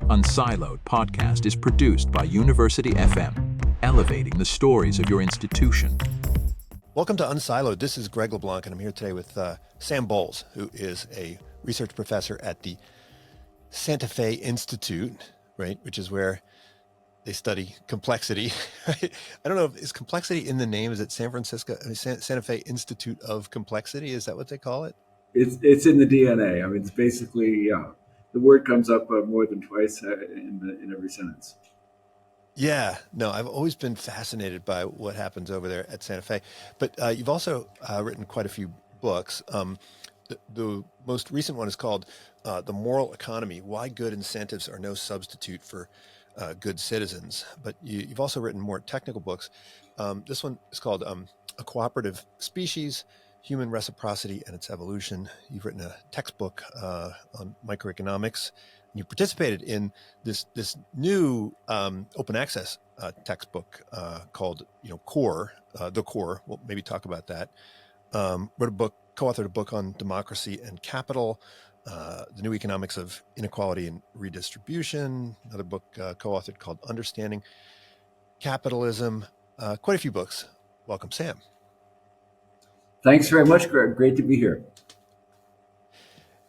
Unsiloed podcast is produced by University FM, elevating the stories of your institution. Welcome to Unsiloed. This is Greg LeBlanc, and I'm here today with Sam Bowles, who is a research professor at the Santa Fe Institute, right, which is where they study complexity. Right? I don't know, is complexity in the name? Is it Santa Fe Institute of Complexity? Is that what they call it? It's in the DNA. I mean, it's basically, the word comes up more than twice in every sentence. Yeah, no, I've always been fascinated by what happens over there at Santa Fe. But you've also written quite a few books. The most recent one is called The Moral Economy, Why Good Incentives Are No Substitute for Good Citizens. But you've also written more technical books. This one is called A Cooperative Species, Human Reciprocity and Its Evolution. You've written a textbook on microeconomics. You participated in this new open access textbook called Core, The Core. We'll maybe talk about that. Co-authored a book on democracy and capital, the new economics of inequality and redistribution. Another book co-authored called Understanding Capitalism. Quite a few books. Welcome, Sam. Thanks very much, Greg. Great to be here.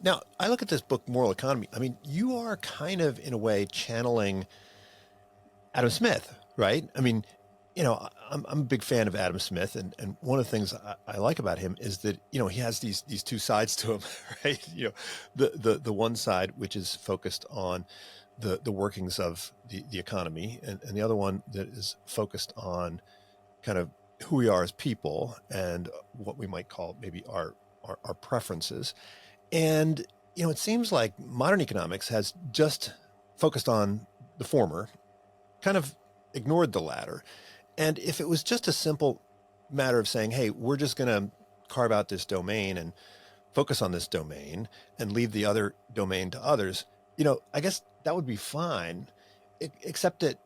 Now, I look at this book, Moral Economy. I mean, you are kind of, in a way, channeling Adam Smith, right? I mean, I'm a big fan of Adam Smith, and one of the things I like about him is that, he has these two sides to him, right? The one side, which is focused on the workings of the economy, and the other one that is focused on kind of who we are as people and what we might call maybe our preferences. And, it seems like modern economics has just focused on the former, kind of ignored the latter. And if it was just a simple matter of saying, hey, we're just going to carve out this domain and focus on this domain and leave the other domain to others, I guess that would be fine, except that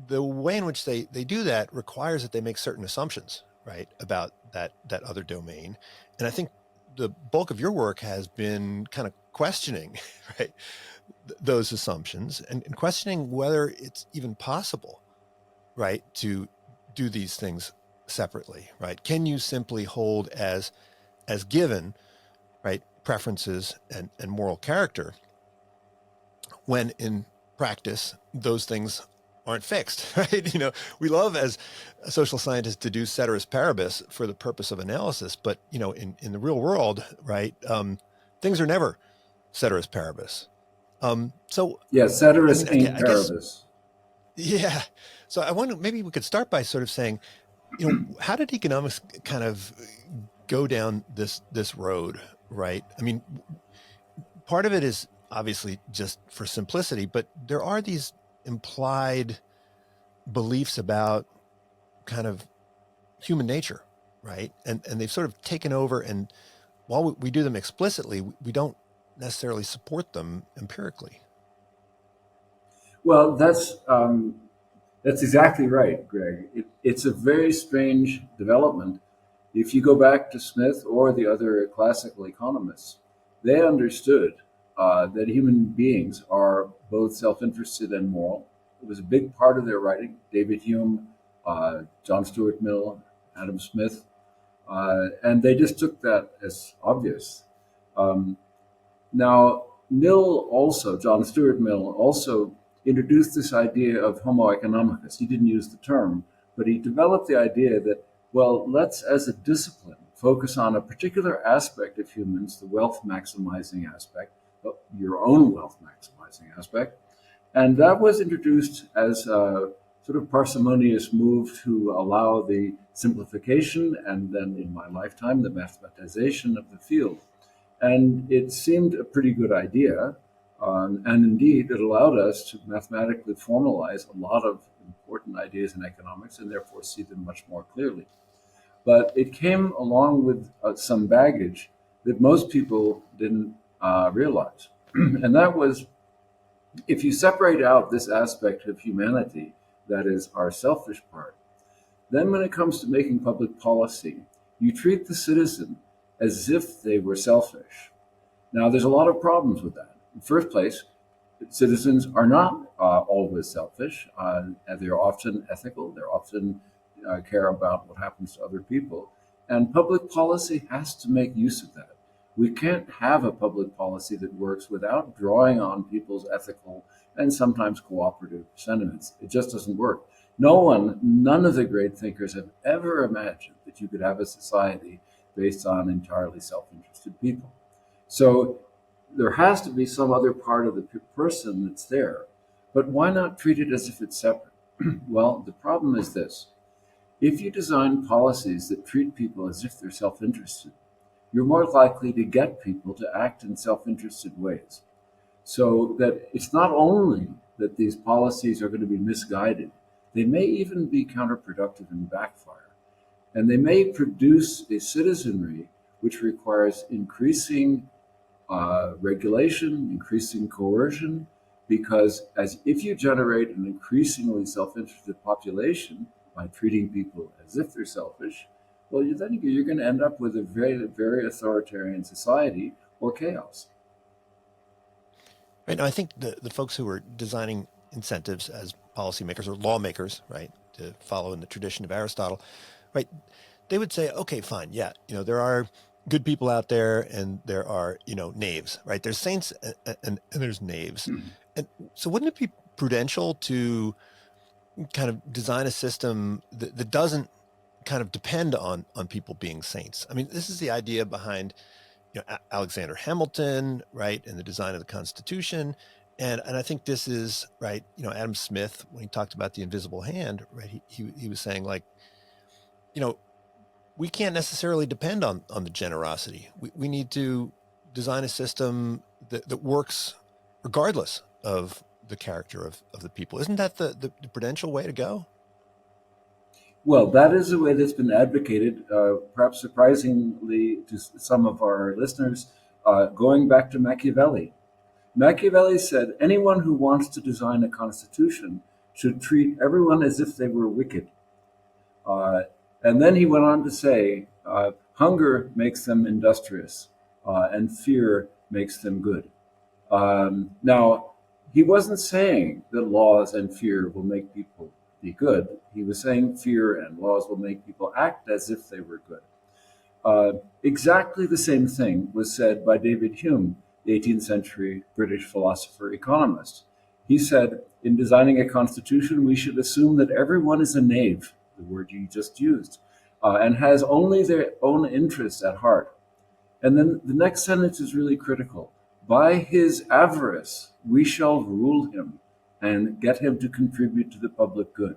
the way in which they do that requires that they make certain assumptions, right, about that other domain. And I think the bulk of your work has been kind of questioning, right, those assumptions and questioning whether it's even possible, right, to do these things separately, right? Can you simply hold as given, right, preferences and moral character when in practice those things aren't fixed, right? We love as social scientists to do ceteris paribus for the purpose of analysis, but in the real world, right, things are never ceteris paribus. Ceteris ain't paribus. Yeah. So I wonder, maybe we could start by sort of saying, how did economics kind of go down this road, right? I mean, part of it is obviously just for simplicity, but there are these implied beliefs about kind of human nature, right? And they've sort of taken over, and while we do them explicitly, we don't necessarily support them empirically. Well, that's exactly right, Greg. It's a very strange development. If you go back to Smith or the other classical economists, they understood that human beings are both self-interested and moral. It was a big part of their writing. David Hume, John Stuart Mill, Adam Smith, and they just took that as obvious. Now, John Stuart Mill also introduced this idea of homo economicus. He didn't use the term, but he developed the idea that, well, let's, as a discipline, focus on a particular aspect of humans, the wealth maximizing aspect, your own wealth maximizing aspect. And that was introduced as a sort of parsimonious move to allow the simplification and then, in my lifetime, the mathematization of the field. And it seemed a pretty good idea. And indeed, it allowed us to mathematically formalize a lot of important ideas in economics and therefore see them much more clearly. But it came along with some baggage that most people didn't realize. And that was, if you separate out this aspect of humanity, that is our selfish part, then when it comes to making public policy, you treat the citizen as if they were selfish. Now, there's a lot of problems with that. In the first place, citizens are not always selfish. They're often ethical. They're often care about what happens to other people. And public policy has to make use of that. We can't have a public policy that works without drawing on people's ethical and sometimes cooperative sentiments. It just doesn't work. None of the great thinkers have ever imagined that you could have a society based on entirely self-interested people. So there has to be some other part of the person that's there. But why not treat it as if it's separate? Well, the problem is this. If you design policies that treat people as if they're self-interested, you're more likely to get people to act in self-interested ways. So that it's not only that these policies are going to be misguided, they may even be counterproductive and backfire. And they may produce a citizenry which requires increasing regulation, increasing coercion, because if you generate an increasingly self-interested population by treating people as if they're selfish, well, then you're going to end up with a very, very authoritarian society or chaos. Right now, I think the folks who are designing incentives as policymakers or lawmakers, right, to follow in the tradition of Aristotle, right, they would say, okay, fine, yeah, there are good people out there, and there are, knaves, right? There's saints and there's knaves. And so wouldn't it be prudential to kind of design a system that doesn't kind of depend on people being saints? I mean, this is the idea behind, Alexander Hamilton, right, and the design of the Constitution. And I think this is, right, Adam Smith, when he talked about the invisible hand, right, he was saying, like, we can't necessarily depend on the generosity. We need to design a system that works regardless of the character of the people. Isn't that the prudential way to go? Well, that is a way that's been advocated, perhaps surprisingly to some of our listeners, going back to Machiavelli. Machiavelli said anyone who wants to design a constitution should treat everyone as if they were wicked. And then he went on to say, hunger makes them industrious, and fear makes them good. Now, he wasn't saying that laws and fear will make people be good. He was saying fear and laws will make people act as if they were good. Exactly the same thing was said by David Hume, the 18th century British philosopher economist. He said, in designing a constitution, we should assume that everyone is a knave, the word you just used, and has only their own interests at heart. And then the next sentence is really critical. By his avarice, we shall rule him and get him to contribute to the public good.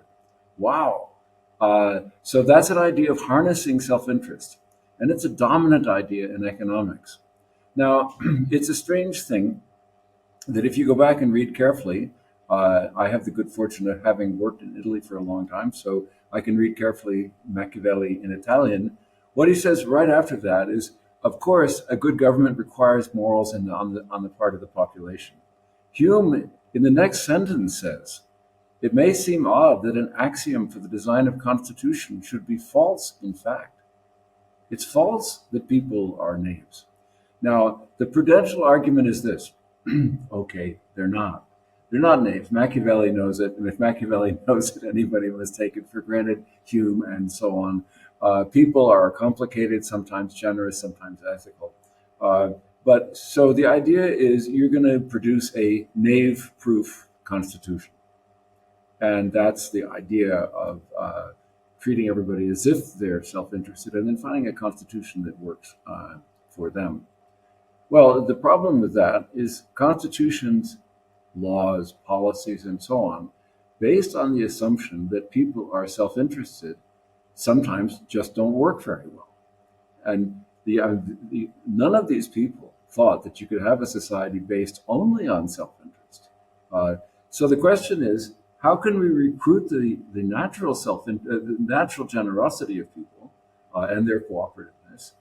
Wow. So that's an idea of harnessing self-interest. And it's a dominant idea in economics. Now, it's a strange thing that if you go back and read carefully, I have the good fortune of having worked in Italy for a long time, so I can read carefully Machiavelli in Italian. What he says right after that is, of course, a good government requires morals on the part of the population. Hume, in the next sentence, says, it may seem odd that an axiom for the design of constitution should be false, in fact. It's false that people are knaves. Now, the prudential argument is this. Okay, they're not. They're not knaves. Machiavelli knows it, and if Machiavelli knows it, anybody must take it for granted, Hume and so on. People are complicated, sometimes generous, sometimes ethical. But so the idea is you're going to produce a knave-proof constitution. And that's the idea of treating everybody as if they're self-interested and then finding a constitution that works for them. Well, the problem with that is constitutions, laws, policies, and so on, based on the assumption that people are self-interested, sometimes just don't work very well. And none of these people thought that you could have a society based only on self-interest. So the question is, how can we recruit the natural the natural generosity of people and their cooperativeness?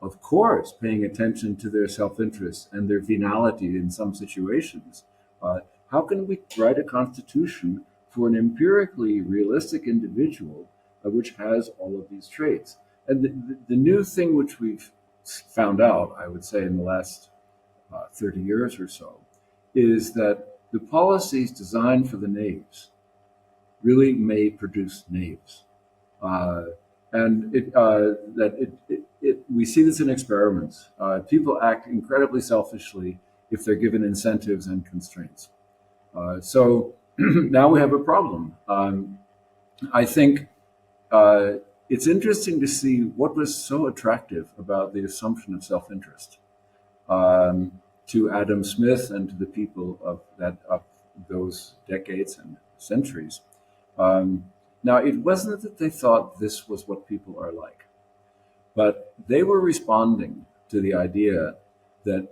Of course, paying attention to their self-interest and their venality in some situations. How can we write a constitution for an empirically realistic individual which has all of these traits? And the new thing which we've found out, I would say, in the last 30 years or so, is that the policies designed for the knaves really may produce knaves. And we see this in experiments. People act incredibly selfishly if they're given incentives and constraints. So now we have a problem. I think it's interesting to see what was so attractive about the assumption of self-interest to Adam Smith and to the people of those decades and centuries. Now, it wasn't that they thought this was what people are like, but they were responding to the idea that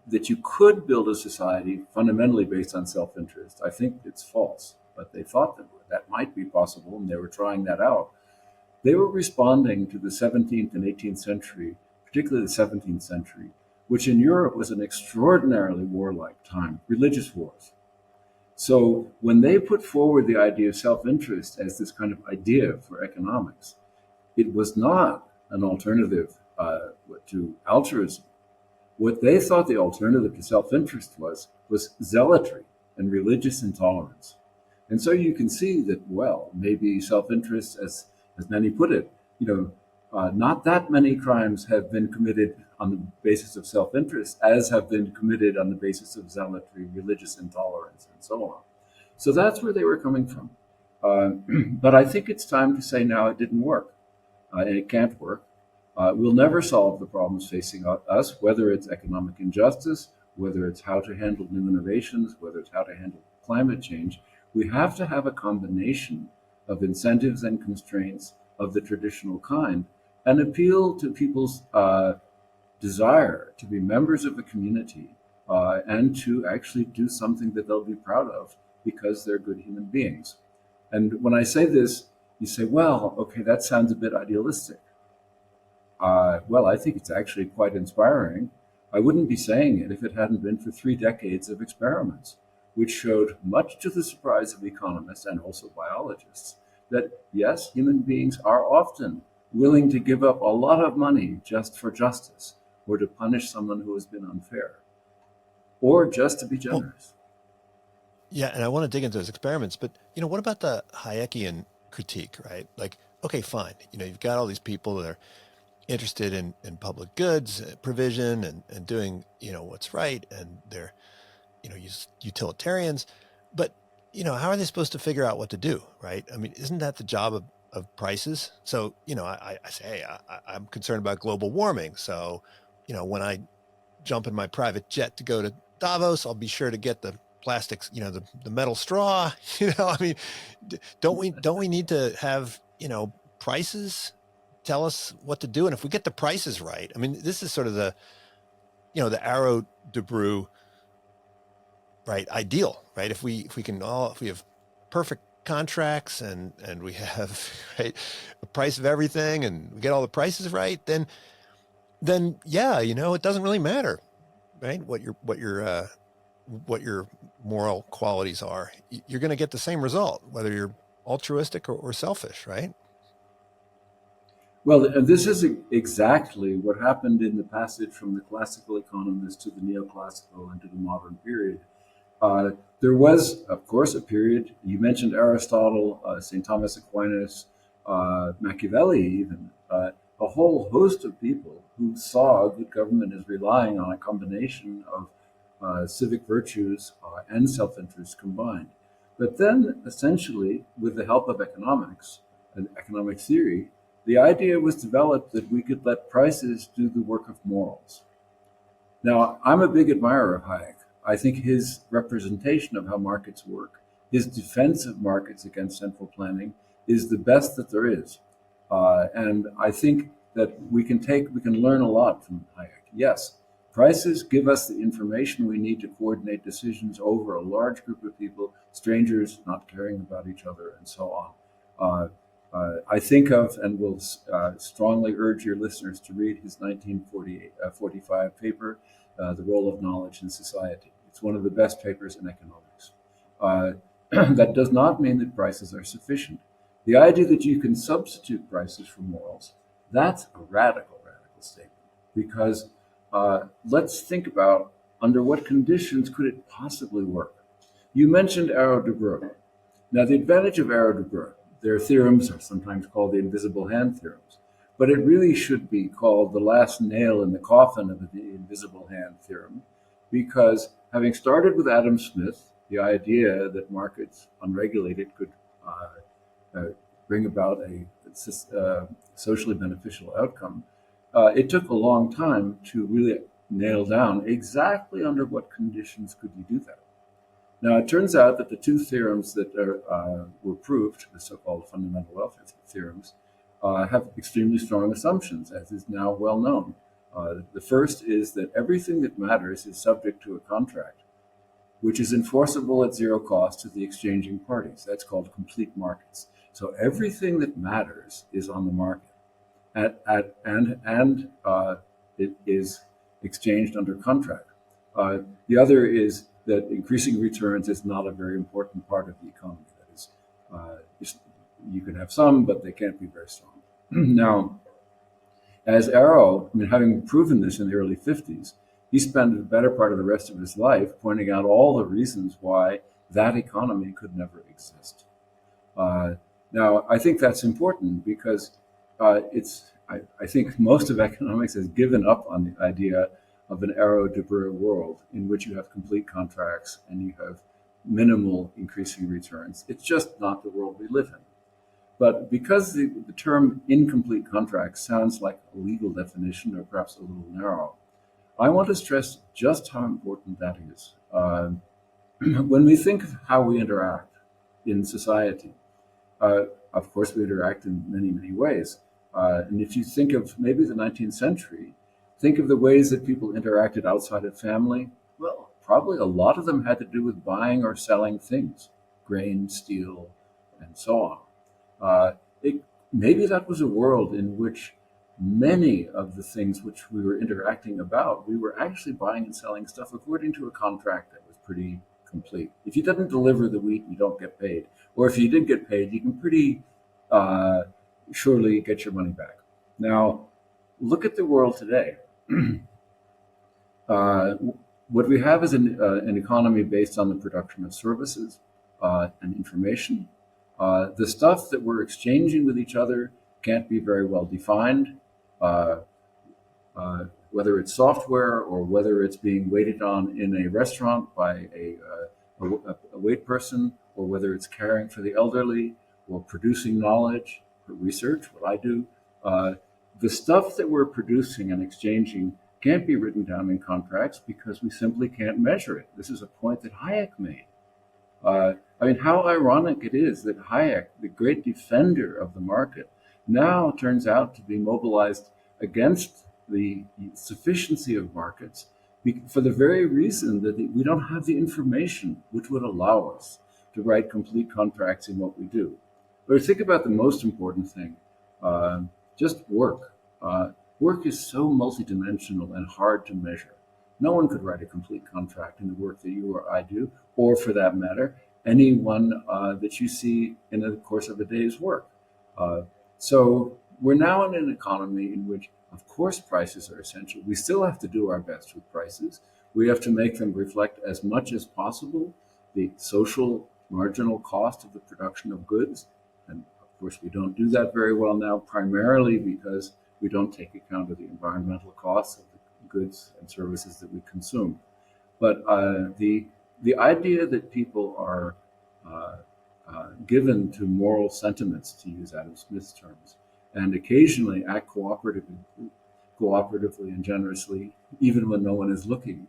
that you could build a society fundamentally based on self-interest. I think it's false, but they thought that might be possible, and they were trying that out. They were responding to the 17th and 18th century, particularly the 17th century, which in Europe was an extraordinarily warlike time, religious wars. So when they put forward the idea of self-interest as this kind of idea for economics, it was not an alternative to altruism. What they thought the alternative to self-interest was zealotry and religious intolerance. And so you can see that, well, maybe self-interest, as many put it, not that many crimes have been committed on the basis of self-interest as have been committed on the basis of zealotry, religious intolerance, and so on. So that's where they were coming from. But I think it's time to say now it didn't work, and it can't work. We'll never solve the problems facing us, whether it's economic injustice, whether it's how to handle new innovations, whether it's how to handle climate change. We have to have a combination of incentives and constraints of the traditional kind and appeal to people's desire to be members of a community and to actually do something that they'll be proud of because they're good human beings. And when I say this, you say, well, okay, that sounds a bit idealistic. Well, I think it's actually quite inspiring. I wouldn't be saying it if it hadn't been for 3 decades of experiments, which showed, much to the surprise of economists and also biologists, that yes, human beings are often willing to give up a lot of money just for justice, or to punish someone who has been unfair, or just to be generous. Yeah, and I want to dig into those experiments, but what about the Hayekian critique, right? Like, okay, fine, you've got all these people that are interested in public goods provision and doing what's right, and they're utilitarians, but how are they supposed to figure out what to do, right? I mean, isn't that the job of prices? So I say, hey, I'm concerned about global warming, so when I jump in my private jet to go to Davos, I'll be sure to get the plastics, the metal straw. I mean, don't we need to have prices tell us what to do? And if we get the prices right, I mean, this is sort of the Arrow de Brew, right, ideal, right? If we have perfect contracts and we have right the price of everything and we get all the prices right, then yeah, it doesn't really matter, right? What your moral qualities are. You're going to get the same result, whether you're altruistic or selfish, right? Well, and this is exactly what happened in the passage from the classical economist to the neoclassical and to the modern period. There was, of course, a period, you mentioned Aristotle, St. Thomas Aquinas, Machiavelli even, a whole host of people who saw good government as relying on a combination of civic virtues and self-interest combined. But then, essentially, with the help of economics and economic theory, the idea was developed that we could let prices do the work of morals. Now, I'm a big admirer of Hayek. I think his representation of how markets work, his defense of markets against central planning, is the best that there is. And I think that we can learn a lot from Hayek. Yes, prices give us the information we need to coordinate decisions over a large group of people, strangers not caring about each other, and so on. I think of and will strongly urge your listeners to read his 1945 paper, The Role of Knowledge in Society. It's one of the best papers in economics. That does not mean that prices are sufficient. The idea that you can substitute prices for morals, that's a radical statement. Because let's think about under what conditions could it possibly work? You mentioned Arrow-Debreu. Now, the advantage of Arrow-Debreu, their theorems are sometimes called the invisible hand theorems, but it really should be called the last nail in the coffin of the invisible hand theorem, because having started with Adam Smith, the idea that markets unregulated could bring about a socially beneficial outcome, it took a long time to really nail down exactly under what conditions could you do that. Now, it turns out that the two theorems that were proved, the so-called fundamental welfare theorems, have extremely strong assumptions, as is now well known. The first is that everything that matters is subject to a contract, which is enforceable at zero cost to the exchanging parties. That's called complete markets. So everything that matters is on the market, and it is exchanged under contract. The other is that increasing returns is not a very important part of the economy. That is, you can have some, but they can't be very strong. Now, as Arrow, having proven this in the early 50s, he spent the better part of the rest of his life pointing out all the reasons why that economy could never exist. Now, I think that's important because I think most of economics has given up on the idea of an Arrow-Debreu world in which you have complete contracts and you have minimal increasing returns. It's just not the world we live in. But because the term incomplete contract sounds like a legal definition or perhaps a little narrow, I want to stress just how important that is. When we think of how we interact in society, of course we interact in many, many ways. And if you think of maybe the 19th century, think of the ways that people interacted outside of family. Well, probably a lot of them had to do with buying or selling things, grain, steel, and so on. Maybe that was a world in which many of the things which we were interacting about, we were actually buying and selling stuff according to a contract that was pretty complete. If you didn't deliver the wheat, you don't get paid. Or if you did get paid, you can pretty surely get your money back. Now, look at the world today. What we have is an economy based on the production of services and information. The stuff that we're exchanging with each other can't be very well defined, whether it's software or whether it's being waited on in a restaurant by a wait person, or whether it's caring for the elderly or producing knowledge or research, what I do. The stuff that we're producing and exchanging can't be written down in contracts because we simply can't measure it. This is a point that Hayek made. How ironic it is that Hayek, the great defender of the market, now turns out to be mobilized against the sufficiency of markets for the very reason that we don't have the information which would allow us to write complete contracts in what we do. But think about the most important thing, just work. Work is so multidimensional and hard to measure. No one could write a complete contract in the work that you or I do, or for that matter, anyone that you see in the course of a day's work. So we're now in an economy in which, of course, prices are essential. We still have to do our best with prices. We have to make them reflect as much as possible the social marginal cost of the production of goods. And of course, we don't do that very well now, primarily because we don't take account of the environmental costs of the goods and services that we consume. But the idea that people are given to moral sentiments, to use Adam Smith's terms, and occasionally act cooperatively and generously, even when no one is looking,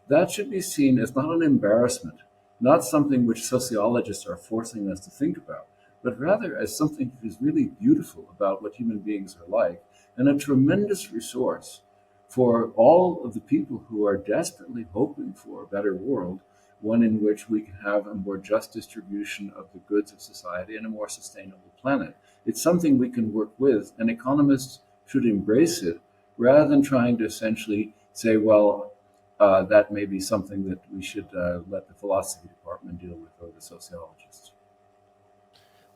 that should be seen as not an embarrassment, not something which sociologists are forcing us to think about, but rather as something that is really beautiful about what human beings are like, and a tremendous resource for all of the people who are desperately hoping for a better world, one in which we can have a more just distribution of the goods of society and a more sustainable planet. It's something we can work with, and economists should embrace it rather than trying to essentially say, well, that may be something that we should let the philosophy department deal with, or the sociologists.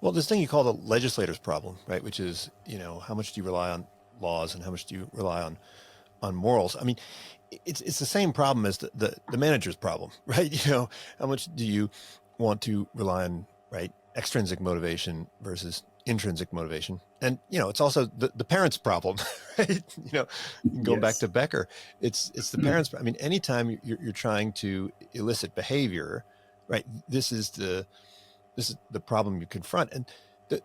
Well, this thing you call the legislator's problem, right? Which is, how much do you rely on laws and how much do you rely on on morals. I mean, it's the same problem as the manager's problem, right? How much do you want to rely on, right, extrinsic motivation versus intrinsic motivation? And it's also the parents' problem, right? Going back Yes. to Becker, it's the parents. I mean, anytime you're trying to elicit behavior, right? This is the problem you confront. And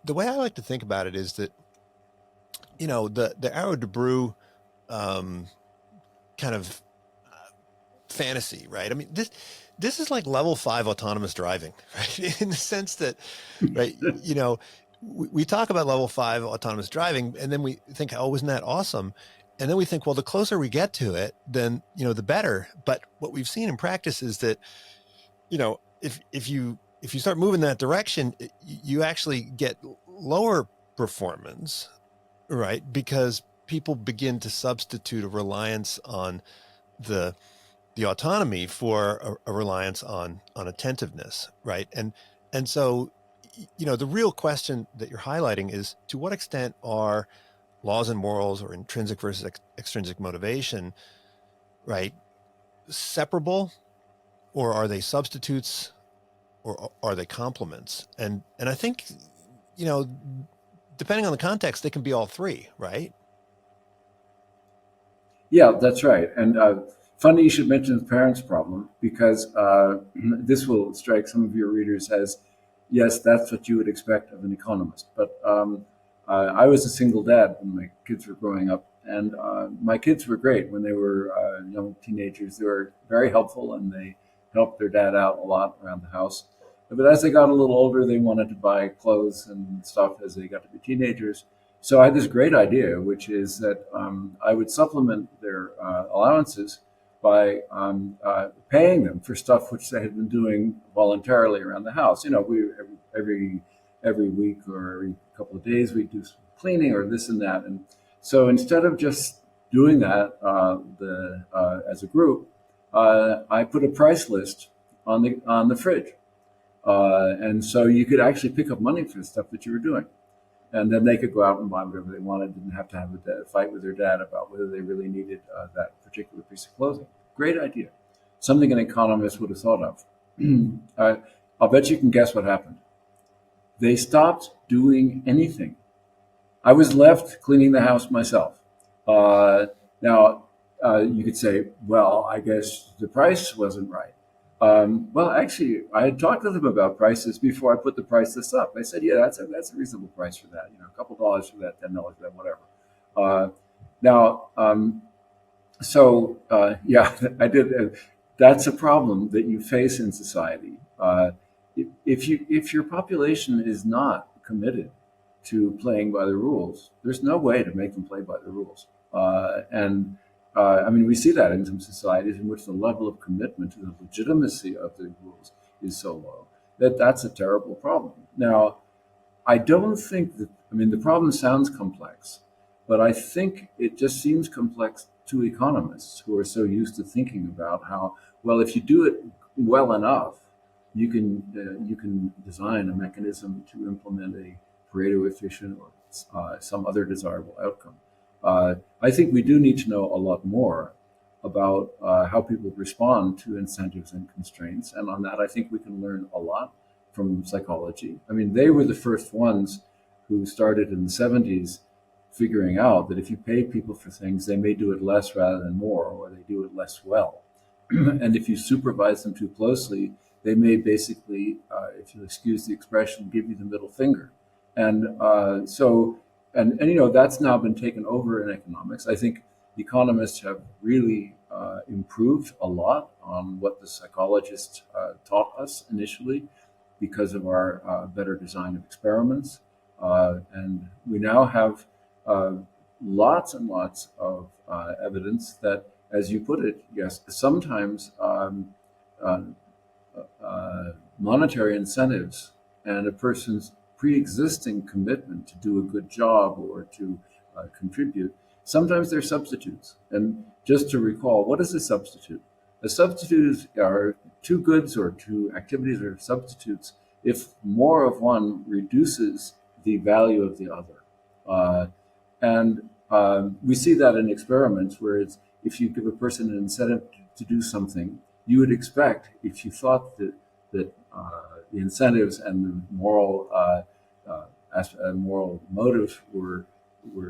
the way I like to think about it is that the Arrow de Brew kind of fantasy, right? I mean, this is like level 5 autonomous driving, right? In the sense that, right, we talk about level 5 autonomous driving, and then we think, oh, isn't that awesome? And then we think, well, the closer we get to it, then the better. But what we've seen in practice is that, if you start moving that direction, you actually get lower performance, right? Because people begin to substitute a reliance on the autonomy for a reliance on attentiveness, right? And so, the real question that you're highlighting is, to what extent are laws and morals, or intrinsic versus extrinsic motivation, right, separable, or are they substitutes, or are they complements? And I think, depending on the context, they can be all three, right? Yeah, that's right. And funny you should mention the parents' problem, because this will strike some of your readers as, yes, that's what you would expect of an economist. But I was a single dad when my kids were growing up, and my kids were great when they were young teenagers. They were very helpful, and they helped their dad out a lot around the house. But as they got a little older, they wanted to buy clothes and stuff as they got to be teenagers. So I had this great idea, which is that I would supplement their allowances by paying them for stuff which they had been doing voluntarily around the house. We every week or every couple of days we do some cleaning or this and that. And so instead of just doing that as a group, I put a price list on the fridge, and so you could actually pick up money for the stuff that you were doing. And then they could go out and buy whatever they wanted, didn't have to have a fight with their dad about whether they really needed that particular piece of clothing. Great idea. Something an economist would have thought of. I'll bet you can guess what happened. They stopped doing anything. I was left cleaning the house myself. Now, you could say, well, I guess the price wasn't right. Well, actually, I had talked to them about prices before I put the price list up. I said, yeah, that's a reasonable price for that. A couple dollars for that, $10 for that, whatever. Yeah, I did. That's a problem that you face in society. If your population is not committed to playing by the rules, there's no way to make them play by the rules. I mean, we see that in some societies in which the level of commitment to the legitimacy of the rules is so low that's a terrible problem. Now, I don't think that, I mean, the problem sounds complex, but I think it just seems complex to economists who are so used to thinking about how, well, if you do it well enough, you can design a mechanism to implement a Pareto efficient or some other desirable outcome. I think we do need to know a lot more about how people respond to incentives and constraints. And on that, I think we can learn a lot from psychology. I mean, they were the first ones who started in the 70s figuring out that if you pay people for things, they may do it less rather than more, or they do it less well. And if you supervise them too closely, they may basically, if you'll excuse the expression, give you the middle finger. And that's now been taken over in economics. I think economists have really improved a lot on what the psychologists taught us initially because of our better design of experiments. And we now have lots and lots of evidence that, as you put it, yes, sometimes monetary incentives and a person's pre-existing commitment to do a good job or to contribute, sometimes they're substitutes. And just to recall, what is a substitute? A substitute are two goods or two activities or substitutes if more of one reduces the value of the other. And we see that in experiments where if you give a person an incentive to do something, you would expect, if you thought that the incentives and the moral motive were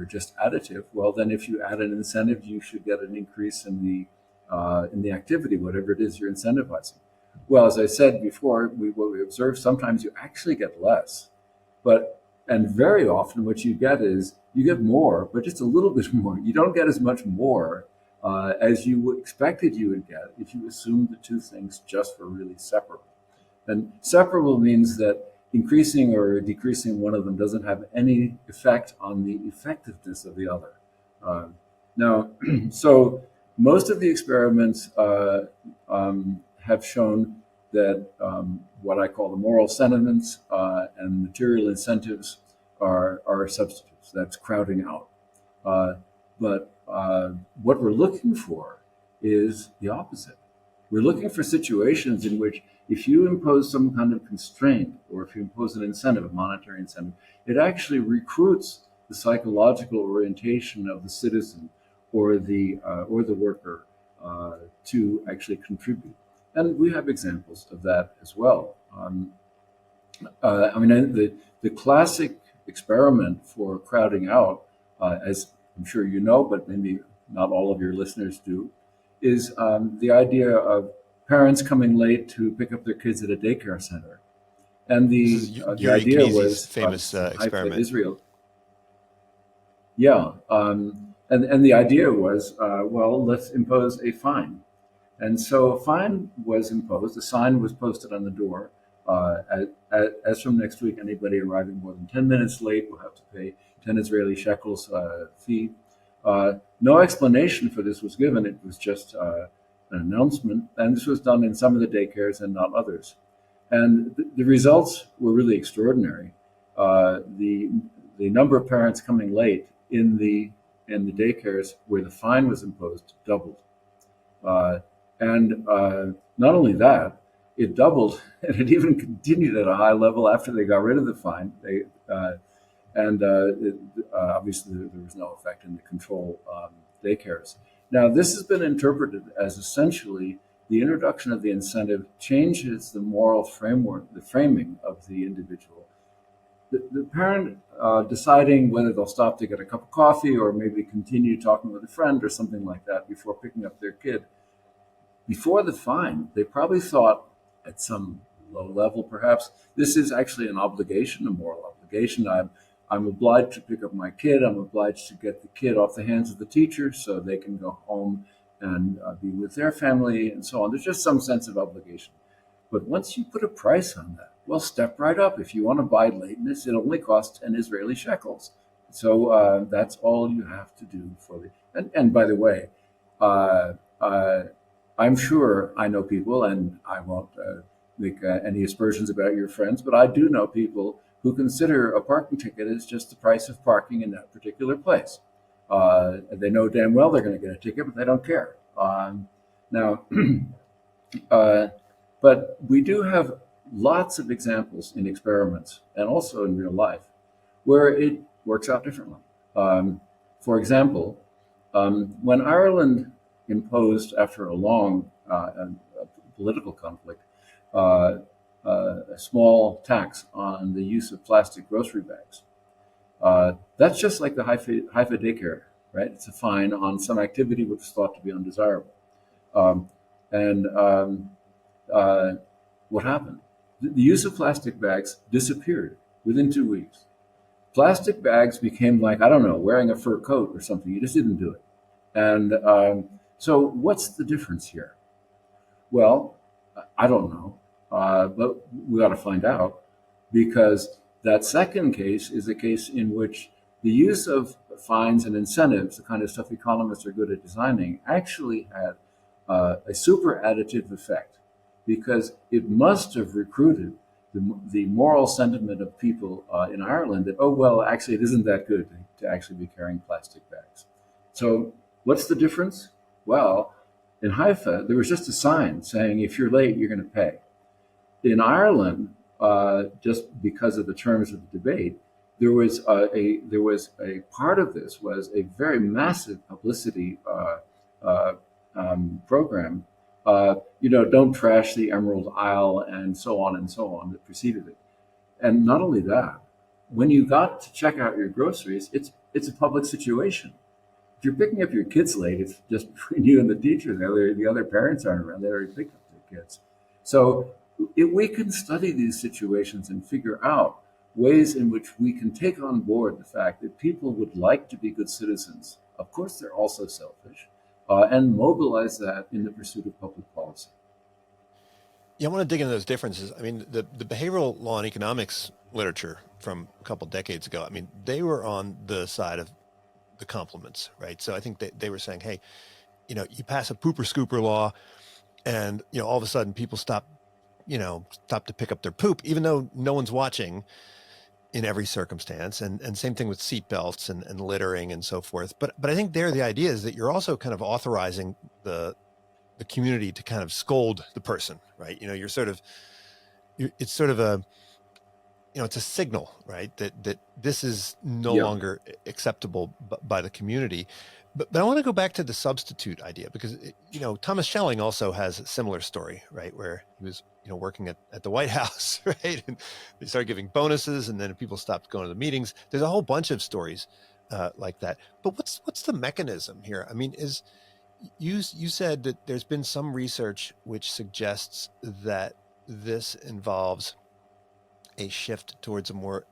just additive, well, then if you add an incentive, you should get an increase in the activity, whatever it is you're incentivizing. Well, as I said before, what we observe, sometimes you actually get less, and very often what you get is you get more, but just a little bit more. You don't get as much more as you expected you would get if you assumed the two things just were really separable. And separable means that increasing or decreasing one of them doesn't have any effect on the effectiveness of the other. Now, so most of the experiments have shown that what I call the moral sentiments and material incentives are substitutes. That's crowding out. But what we're looking for is the opposite. We're looking for situations in which if you impose some kind of constraint, or if you impose an incentive, a monetary incentive, it actually recruits the psychological orientation of the citizen or the worker to actually contribute. And we have examples of that as well. The classic experiment for crowding out, as I'm sure you know, but maybe not all of your listeners do, is the idea of parents coming late to pick up their kids at a daycare center. And the idea was famous experiment. Israel. Yeah. And the idea was, well, let's impose a fine. And so a fine was imposed. A sign was posted on the door. As from next week, anybody arriving more than 10 minutes late will have to pay 10 Israeli shekels fee. No explanation for this was given. It was just an announcement. And this was done in some of the daycares and not others. And the results were really extraordinary. The number of parents coming late in the daycares where the fine was imposed doubled. And not only that, it doubled, and it even continued at a high level after they got rid of the fine. Obviously there was no effect in the control daycares. Now, this has been interpreted as essentially the introduction of the incentive changes the moral framework, the framing of the individual. The parent deciding whether they'll stop to get a cup of coffee or maybe continue talking with a friend or something like that before picking up their kid. Before the fine, they probably thought at some low level, perhaps, this is actually an obligation, a moral obligation. I'm obliged to pick up my kid. I'm obliged to get the kid off the hands of the teacher so they can go home and be with their family and so on. There's just some sense of obligation. But once you put a price on that, well, step right up. If you want to buy lateness, it only costs 10 Israeli shekels. So that's all you have to do for the. And by the way, I'm sure I know people, and I won't make any aspersions about your friends, but I do know people who consider a parking ticket as just the price of parking in that particular place. They know damn well they're going to get a ticket, but they don't care. Now, but we do have lots of examples in experiments and also in real life where it works out differently. For example, when Ireland imposed, after a long political conflict, a small tax on the use of plastic grocery bags. That's just like the Haifa daycare, right? It's a fine on some activity which is thought to be undesirable. What happened? The use of plastic bags disappeared within 2 weeks. Plastic bags became like, I don't know, wearing a fur coat or something. You just didn't do it. And so what's the difference here? Well, I don't know, but we ought to find out, because that second case is a case in which the use of fines and incentives, the kind of stuff economists are good at designing, actually had a super additive effect, because it must have recruited the moral sentiment of people in Ireland that, oh, well, actually, it isn't that good to actually be carrying plastic bags. So what's the difference? Well, in Haifa, there was just a sign saying, if you're late, you're going to pay. In Ireland, just because of the terms of the debate, there was a part of this was a very massive publicity uh, program, don't trash the Emerald Isle and so on that preceded it. And not only that, when you got to check out your groceries, it's a public situation. If you're picking up your kids late, it's just between you and the teacher. The other parents aren't around. They already picked up their kids. So if we can study these situations and figure out ways in which we can take on board the fact that people would like to be good citizens. Of course, they're also selfish, and mobilize that in the pursuit of public policy. Yeah, I want to dig into those differences. I mean, the behavioral law and economics literature from a couple decades ago, I mean, they were on the side of the compliments, right? So I think they were saying, hey, you pass a pooper scooper law and, all of a sudden people stop to pick up their poop, even though no one's watching in every circumstance. And same thing with seatbelts and littering and so forth. But I think there, the idea is that you're also kind of authorizing the community to kind of scold the person, right? It's sort of a, it's a signal, right? That this is no longer acceptable by the community. But I want to go back to the substitute idea because, Thomas Schelling also has a similar story, right? Where he was, working at the White House, right? And they started giving bonuses and then people stopped going to the meetings. There's a whole bunch of stories like that. But what's the mechanism here? I mean, you said that there's been some research which suggests that this involves a shift towards a more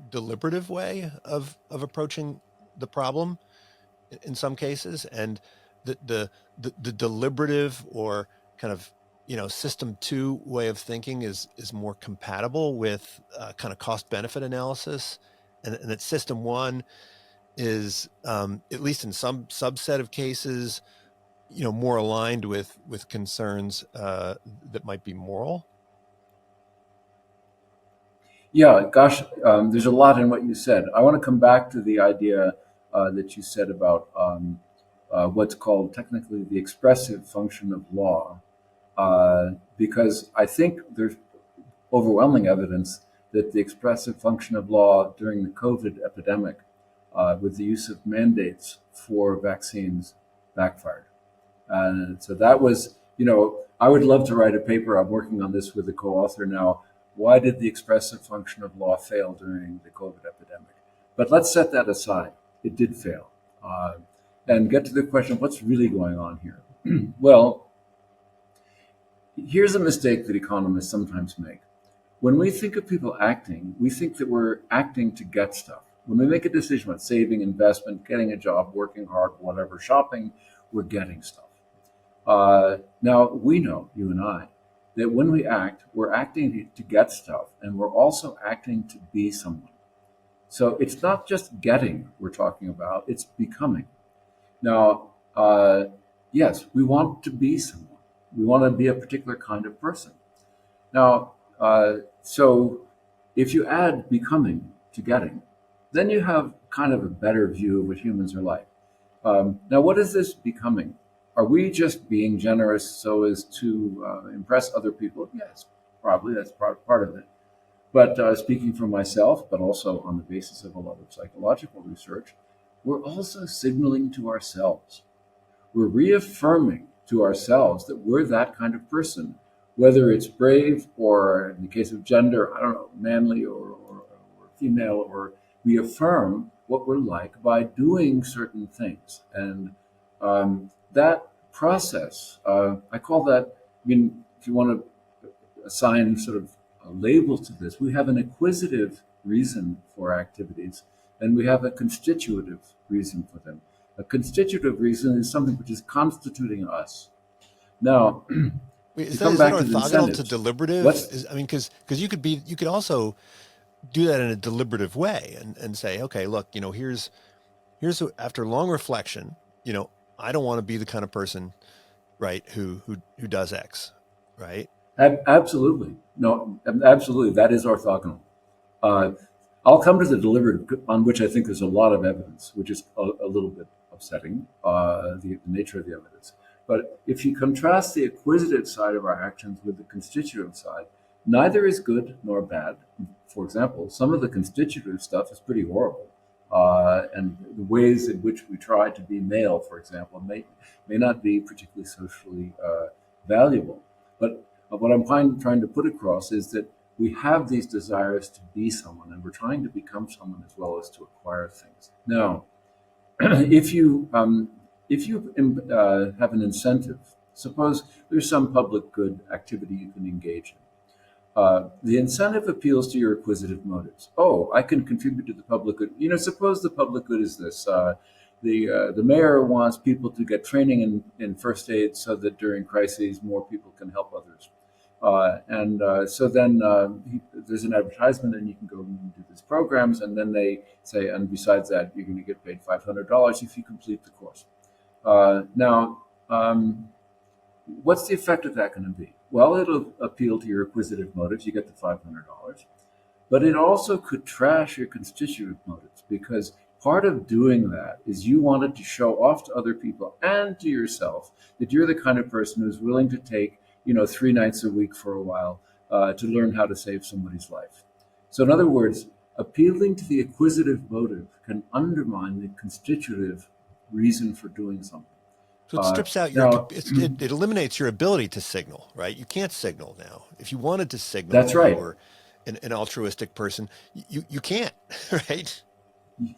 deliberative way of approaching the problem in some cases, and the deliberative or kind of system 2 way of thinking is more compatible with kind of cost benefit analysis, and that system 1 is at least in some subset of cases more aligned with concerns that might be moral. Yeah, gosh, there's a lot in what you said. I want to come back to the idea that you said about what's called technically the expressive function of law, because I think there's overwhelming evidence that the expressive function of law during the COVID epidemic, with the use of mandates for vaccines, backfired. And so that was, I would love to write a paper. I'm working on this with a co-author now. Why did the expressive function of law fail during the COVID epidemic? But let's set that aside. It did fail. And get to the question, what's really going on here? Well, here's a mistake that economists sometimes make. When we think of people acting, we think that we're acting to get stuff. When we make a decision about saving, investment, getting a job, working hard, whatever, shopping, we're getting stuff. Now, we know, you and I, that when we act, we're acting to get stuff, and we're also acting to be someone. So it's not just getting we're talking about, it's becoming. Now, yes, we want to be someone. We want to be a particular kind of person. Now, so if you add becoming to getting, then you have kind of a better view of what humans are like. Now, what is this becoming? Are we just being generous so as to impress other people? Yes, probably. That's part of it. But speaking for myself, but also on the basis of a lot of psychological research, we're also signaling to ourselves. We're reaffirming to ourselves that we're that kind of person, whether it's brave or, in the case of gender, I don't know, manly or female, or we affirm what we're like by doing certain things. And that process, I call that, I mean, if you want to assign sort of a label to this, we have an acquisitive reason for activities, and we have a constitutive reason for them. A constitutive reason is something which is constituting us. Now, Wait, is to come that back to the orthogonal to incentives, deliberative? Because you could also do that in a deliberative way and say, okay, look, here's after long reflection, I don't want to be the kind of person, right, who does X, right? Absolutely. No, absolutely. That is orthogonal. I'll come to the deliberative, on which I think there's a lot of evidence, which is a little bit upsetting, the nature of the evidence. But if you contrast the acquisitive side of our actions with the constitutive side, neither is good nor bad. For example, some of the constitutive stuff is pretty horrible. and the ways in which we try to be male, for example, may not be particularly socially valuable. But what I'm trying to put across is that we have these desires to be someone, and we're trying to become someone as well as to acquire things. Now, if you have an incentive, suppose there's some public good activity you can engage in. The incentive appeals to your acquisitive motives. Oh, I can contribute to the public good. Suppose the public good is this: the mayor wants people to get training in first aid so that during crises more people can help others. So then there's an advertisement, and you can go and do these programs, and then they say, and besides that, you're going to get paid $500 if you complete the course. Now, what's the effect of that going to be? Well, it'll appeal to your acquisitive motives. You get the $500, but it also could trash your constitutive motives, because part of doing that is you wanted to show off to other people and to yourself that you're the kind of person who's willing to take 3 nights a week for a while to learn how to save somebody's life. So in other words, appealing to the acquisitive motive can undermine the constitutive reason for doing something. So it strips out it eliminates your ability to signal, right? You can't signal now. If you wanted to signal, that's right, or an altruistic person, you can't, right?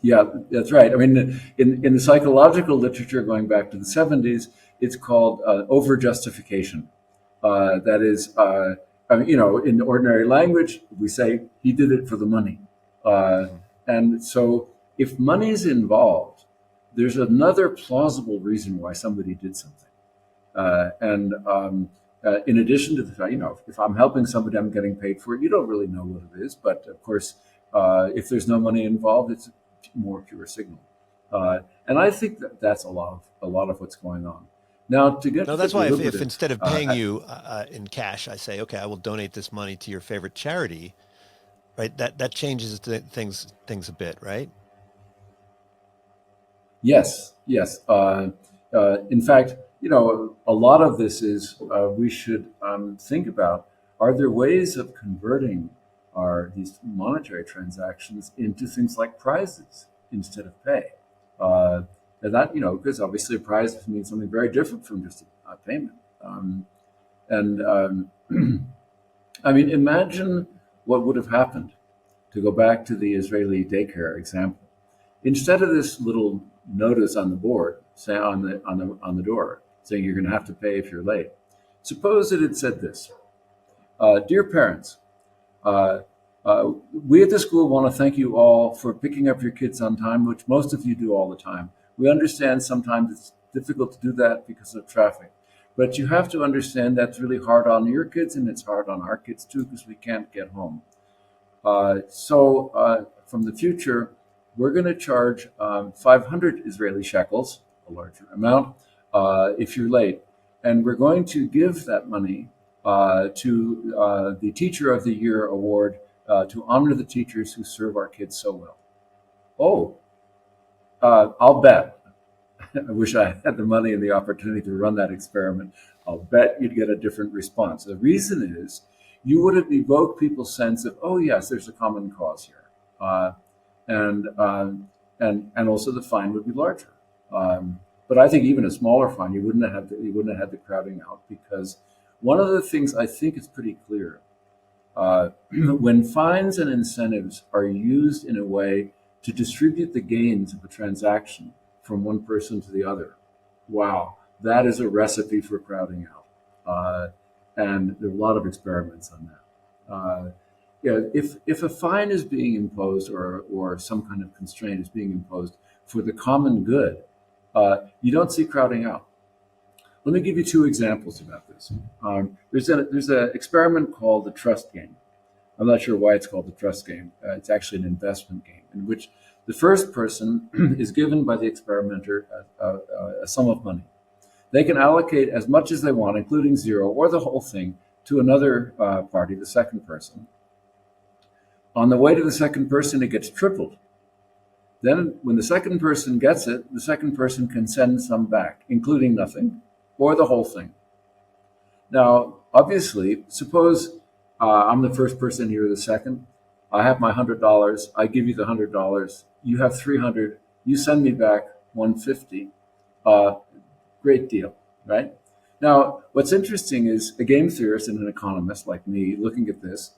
Yeah, that's right. I mean, in the psychological literature going back to the 70s, it's called over-justification. That is, in ordinary language, we say he did it for the money. And so if money is involved, there's another plausible reason why somebody did something. In addition to the fact, if I'm helping somebody, I'm getting paid for it. You don't really know what it is. But of course, if there's no money involved, it's more pure signal. And I think that's a lot of what's going on. Now, to get that's why if instead of paying you in cash, I say, okay, I will donate this money to your favorite charity, right? That changes things a bit, right? Yes. In fact, a lot of this is we should think about: are there ways of converting these monetary transactions into things like prizes instead of pay? And that, because obviously a prize means something very different from just a payment. I mean, imagine what would have happened, to go back to the Israeli daycare example. Instead of this little notice on the board, say on the door, saying you're going to have to pay if you're late, suppose it had said this: "Dear parents, we at the school want to thank you all for picking up your kids on time, which most of you do all the time. We understand sometimes it's difficult to do that because of traffic, but you have to understand that's really hard on your kids, and it's hard on our kids too, because we can't get home. So from the future, we're going to charge 500 Israeli shekels, a larger amount, if you're late. And we're going to give that money to the Teacher of the Year award to honor the teachers who serve our kids so well." Oh, I'll bet. I wish I had the money and the opportunity to run that experiment. I'll bet you'd get a different response. The reason is you would have evoked people's sense of, oh yes, there's a common cause here, and also the fine would be larger. But I think even a smaller fine, you wouldn't have had the crowding out, because one of the things I think is pretty clear, when fines and incentives are used in a way to distribute the gains of a transaction from one person to the other, wow, that is a recipe for crowding out. And there are a lot of experiments on that. If a fine is being imposed, or some kind of constraint is being imposed for the common good, you don't see crowding out. Let me give you 2 examples about this. There's an experiment called the trust game. I'm not sure why it's called the trust game. It's actually an investment game in which the first person is given by the experimenter a sum of money. They can allocate as much as they want, including 0 or the whole thing, to another party, the second person. On the way to the second person, it gets tripled. Then when the second person gets it, the second person can send some back, including nothing or the whole thing. Now, obviously, suppose I'm the first person here, the second. I have my $100. I give you the $100. You have 300. You send me back 150. Great deal, right? Now, what's interesting is a game theorist and an economist like me looking at this,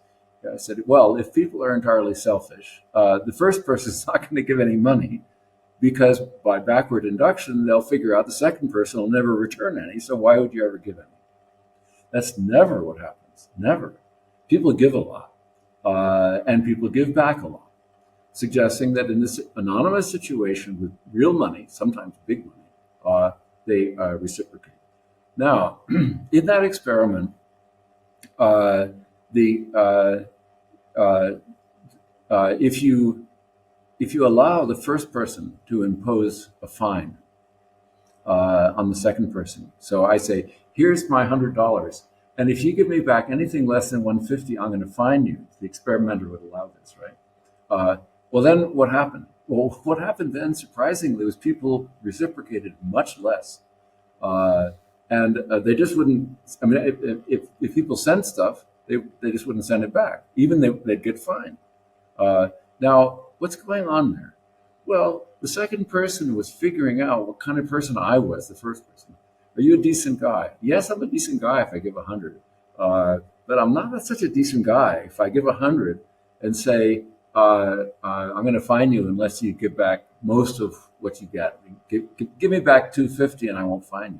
I said, well, if people are entirely selfish, the first person is not going to give any money because by backward induction, they'll figure out the second person will never return any. So why would you ever give any? That's never what happens. Never. People give a lot, and people give back a lot, suggesting that in this anonymous situation with real money, sometimes big money, they reciprocate. Now, in that experiment, if you allow the first person to impose a fine on the second person, so I say, here's my $100, and if you give me back anything less than 150, I'm going to fine you. The experimenter would allow this, right? Well, then what happened? Well, what happened then, surprisingly, was people reciprocated much less. And they just wouldn't, I mean, if people sent stuff, they just wouldn't send it back. Even they'd get fined. Now, what's going on there? Well, the second person was figuring out what kind of person I was, the first person. Are you a decent guy? Yes, I'm a decent guy if I give 100. But I'm not such a decent guy if I give 100 and say, I'm going to fine you unless you give back most of what you get. Give me back 250 and I won't fine you.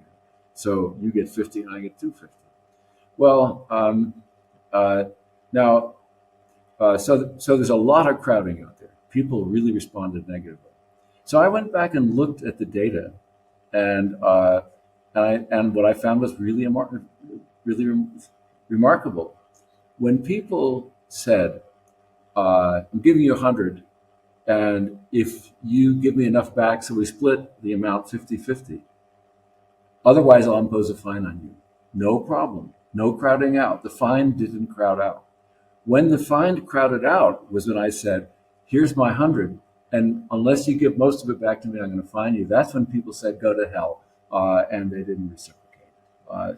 So you get 50 and I get 250. Well, so there's a lot of crowding out there. People really responded negatively. So I went back and looked at the data, and what I found was really remarkable. When people said, I'm giving you 100, and if you give me enough back, so we split the amount 50-50. Otherwise, I'll impose a fine on you. No problem. No crowding out. The fine didn't crowd out. When the fine crowded out was when I said, here's my 100, and unless you give most of it back to me, I'm going to fine you. That's when people said, go to hell, and they didn't reciprocate.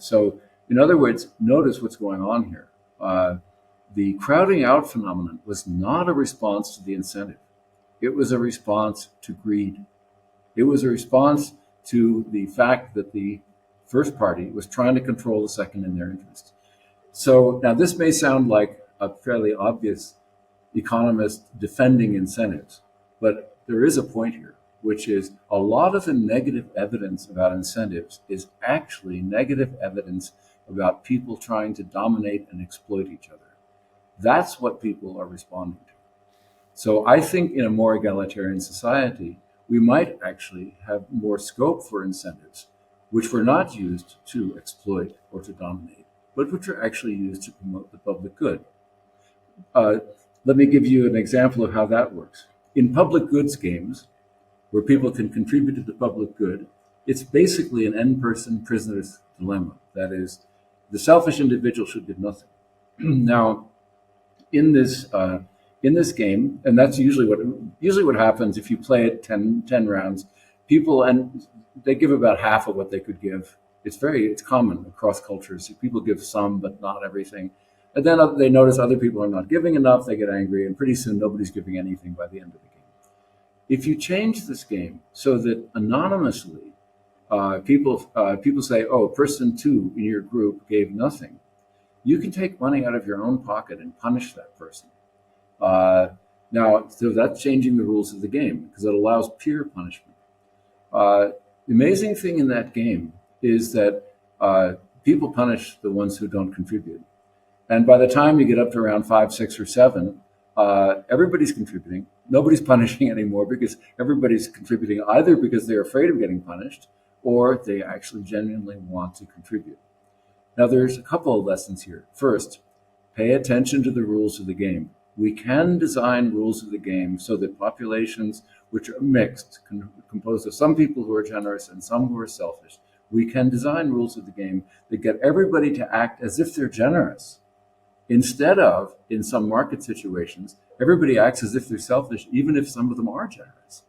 So, in other words, notice what's going on here. The crowding out phenomenon was not a response to the incentive. It was a response to greed. It was a response to the fact that the first party was trying to control the second in their interest. So now this may sound like a fairly obvious economist defending incentives, but there is a point here, which is a lot of the negative evidence about incentives is actually negative evidence about people trying to dominate and exploit each other. That's what people are responding to. So I think in a more egalitarian society, we might actually have more scope for incentives, which were not used to exploit or to dominate, but which are actually used to promote the public good. Let me give you an example of how that works. In public goods games, where people can contribute to the public good, it's basically an n-person prisoner's dilemma. That is, the selfish individual should get nothing. Now, in this game, and that's usually what happens if you play it 10 rounds, people, and they give about half of what they could give. It's common across cultures. People give some, but not everything. And then they notice other people are not giving enough, they get angry, and pretty soon nobody's giving anything by the end of the game. If you change this game so that anonymously people say, oh, person 2 in your group gave nothing, you can take money out of your own pocket and punish that person. Now, so that's changing the rules of the game because it allows peer punishment. The amazing thing in that game is that people punish the ones who don't contribute. And by the time you get up to around 5, 6, or 7, everybody's contributing. Nobody's punishing anymore because everybody's contributing either because they're afraid of getting punished or they actually genuinely want to contribute. Now, there's a couple of lessons here. First, pay attention to the rules of the game. We can design rules of the game so that populations which are mixed, composed of some people who are generous and some who are selfish, we can design rules of the game that get everybody to act as if they're generous. Instead of, in some market situations, everybody acts as if they're selfish, even if some of them are generous.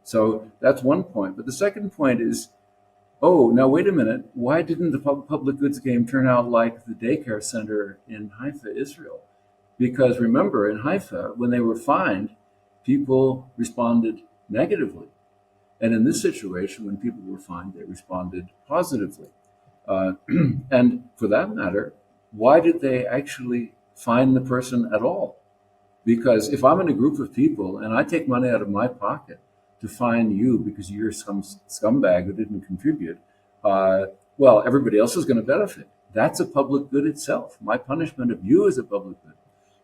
So that's one point. But the second point is, oh, now wait a minute. Why didn't the public goods game turn out like the daycare center in Haifa, Israel? Because remember, in Haifa, when they were fined, people responded negatively. And in this situation, when people were fined, they responded positively. Uh, and for that matter, why did they actually fine the person at all? Because if I'm in a group of people and I take money out of my pocket to fine you because you're some scumbag who didn't contribute, well, everybody else is going to benefit. That's a public good itself. My punishment of you is a public good.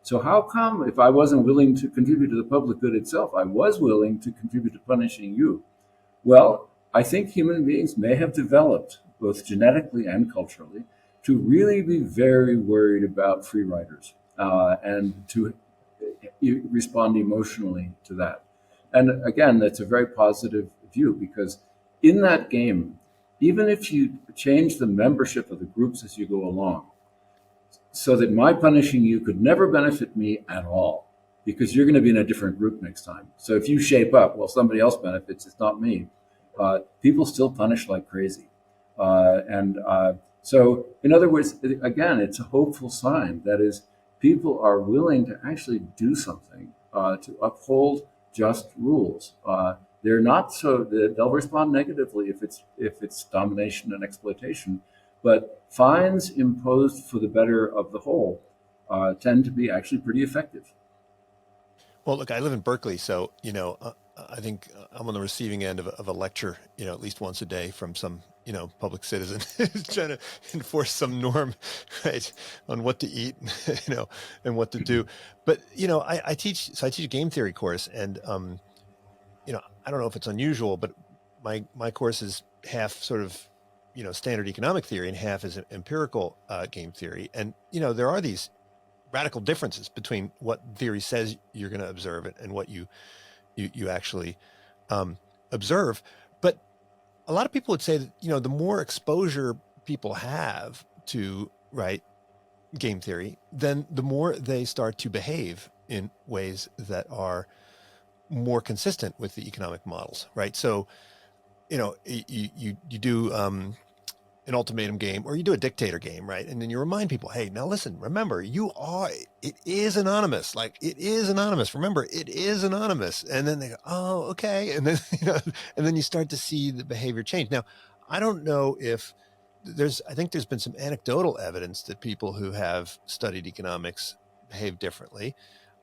So how come if I wasn't willing to contribute to the public good itself, I was willing to contribute to punishing you? Well, I think human beings may have developed, both genetically and culturally, to really be very worried about free riders and to respond emotionally to that. And again, that's a very positive view because in that game, even if you change the membership of the groups as you go along, so that my punishing you could never benefit me at all, because you're going to be in a different group next time. So if you shape up, well, somebody else benefits, it's not me. People still punish like crazy. So, in other words, again, it's a hopeful sign. That is, people are willing to actually do something to uphold just rules. They're not so they'll respond negatively if it's domination and exploitation, but fines imposed for the better of the whole tend to be actually pretty effective. Well, look, I live in Berkeley, so I think I'm on the receiving end of a lecture, at least once a day from some, public citizen who's trying to enforce some norm, right, on what to eat, and what to do. But I teach, so I teach a game theory course, and I don't know if it's unusual, but my course is half sort of, standard economic theory and half is empirical game theory, and there are these radical differences between what theory says you're going to observe and what you actually observe. But a lot of people would say that the more exposure people have to game theory, then the more they start to behave in ways that are more consistent with the economic models, right? So you do an ultimatum game, or you do a dictator game, right? And then you remind people, hey, now listen, remember, it is anonymous. Like, it is anonymous. Remember, it is anonymous. And then they go, oh, okay. And then, and then you start to see the behavior change. Now, I don't know if I think there's been some anecdotal evidence that people who have studied economics behave differently.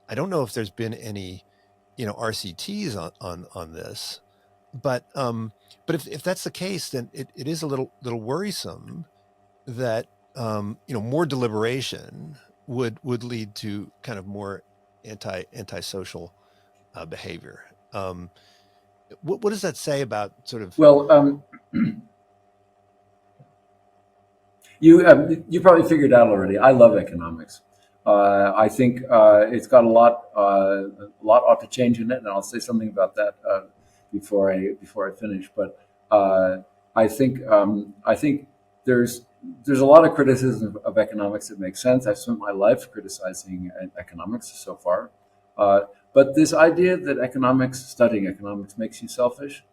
I don't know if there's been any, RCTs on this, but if that's the case, then it is a little worrisome that more deliberation would lead to kind of more antisocial behavior. What does that say about sort of? Well, you probably figured out already. I love economics. I think it's got a lot ought to change in it, and I'll say something about that before I finish. But I think there's a lot of criticism of economics that makes sense. I've spent my life criticizing economics so far, but this idea that studying economics makes you selfish,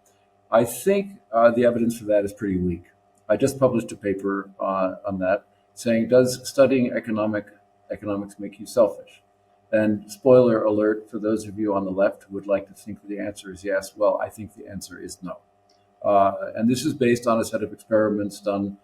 I think the evidence for that is pretty weak. I just published a paper on that saying, does studying economics make you selfish? And spoiler alert for those of you on the left who would like to think the answer is yes. Well, I think the answer is no. And this is based on a set of experiments done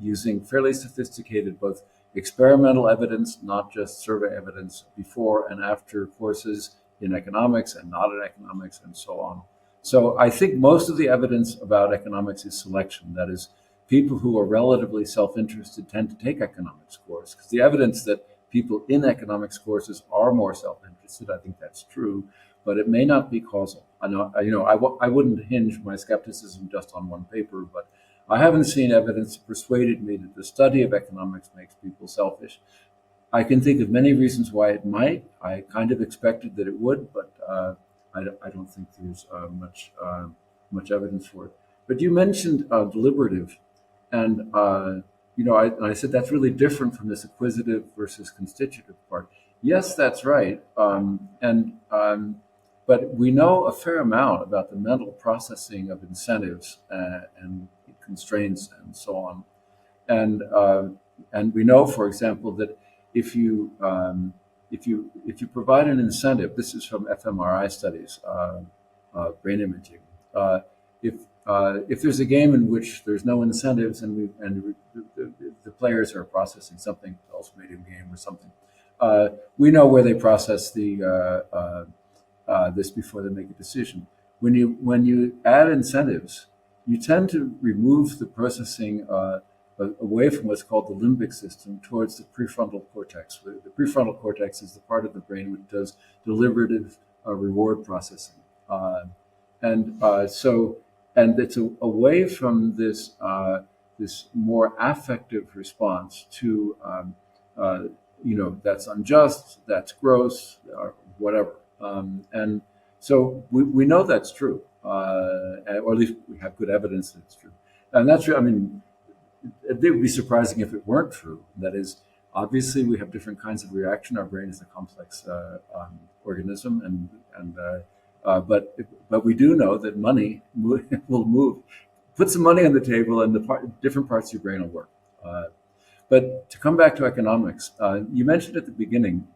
using fairly sophisticated both experimental evidence, not just survey evidence, before and after courses in economics and not in economics and so on. So I think most of the evidence about economics is selection. That is, people who are relatively self-interested tend to take economics course, because the evidence that people in economics courses are more self-interested, I think that's true, but it may not be causal. I wouldn't hinge my skepticism just on one paper, but I haven't seen evidence that persuaded me that the study of economics makes people selfish. I can think of many reasons why it might. I kind of expected that it would, but I don't think there's much evidence for it. But you mentioned deliberative, and I said that's really different from this acquisitive versus constitutive part. Yes, that's right, but we know a fair amount about the mental processing of incentives and constraints and so on, and we know, for example, that if if you provide an incentive, this is from fMRI studies, brain imaging. If there's a game in which there's no incentives and the players are processing something else, maybe a game or something, we know where they process this before they make a decision. When you add incentives, you tend to remove the processing away from what's called the limbic system towards the prefrontal cortex. The prefrontal cortex is the part of the brain which does deliberative reward processing, and it's away from this more affective response to that's unjust, that's gross, or whatever. And so we know that's true, or at least we have good evidence that it's true. And that's true. I mean, it would be surprising if it weren't true. That is, obviously, we have different kinds of reaction. Our brain is a complex organism, but we do know that money will move. Put some money on the table, and different parts of your brain will work. But to come back to economics, you mentioned at the beginning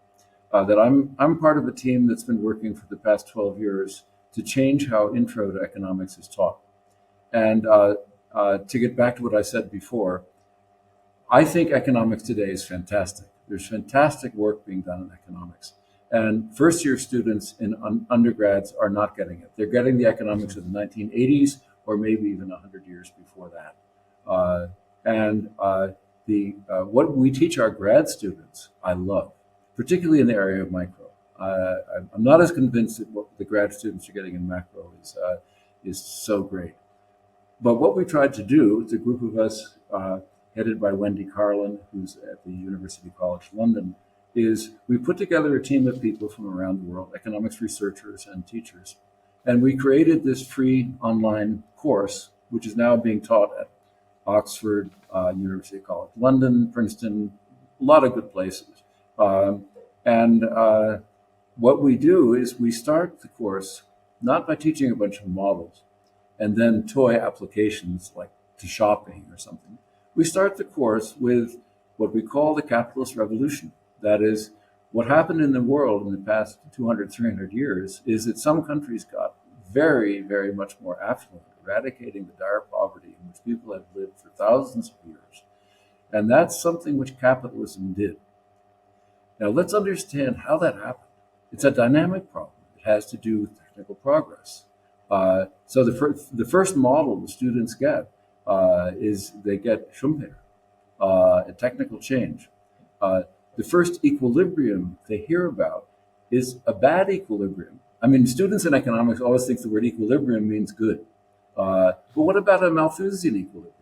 that I'm part of a team that's been working for the past 12 years to change how intro to economics is taught. And to get back to what I said before, I think economics today is fantastic. There's fantastic work being done in economics. And first-year students in undergrads are not getting it. They're getting the economics of the 1980s or maybe even 100 years before that. What we teach our grad students, I love, particularly in the area of micro. I'm not as convinced that what the grad students are getting in macro is so great. But what we tried to do, it's a group of us headed by Wendy Carlin, who's at the University College London, is we put together a team of people from around the world, economics researchers and teachers, and we created this free online course, which is now being taught at Oxford, University College London, Princeton, a lot of good places. What we do is we start the course not by teaching a bunch of models and then toy applications like to shopping or something. We start the course with what we call the capitalist revolution. That is, what happened in the world in the past 200, 300 years is that some countries got very, very much more affluent, eradicating the dire poverty in which people had lived for thousands of years. And that's something which capitalism did. Now let's understand how that happened. It's a dynamic problem. It has to do with technical progress. So the first model the students get is they get Schumpeter, a technical change. The first equilibrium they hear about is a bad equilibrium. I mean, students in economics always think the word equilibrium means good. But what about a Malthusian equilibrium?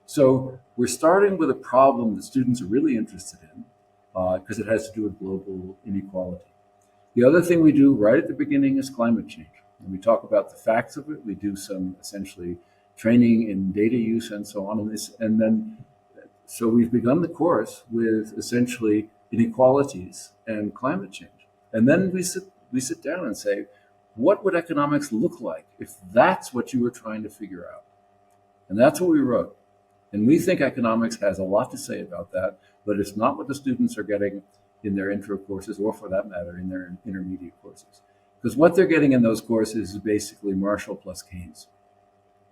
So we're starting with a problem that students are really interested in because it has to do with global inequality. The other thing we do right at the beginning is climate change. And we talk about the facts of it. We do some essentially training in data use and so on. So we've begun the course with essentially inequalities and climate change. And then we sit down and say, what would economics look like if that's what you were trying to figure out? And that's what we wrote. And we think economics has a lot to say about that, but it's not what the students are getting in their intro courses, or for that matter, in their intermediate courses. Because what they're getting in those courses is basically Marshall plus Keynes.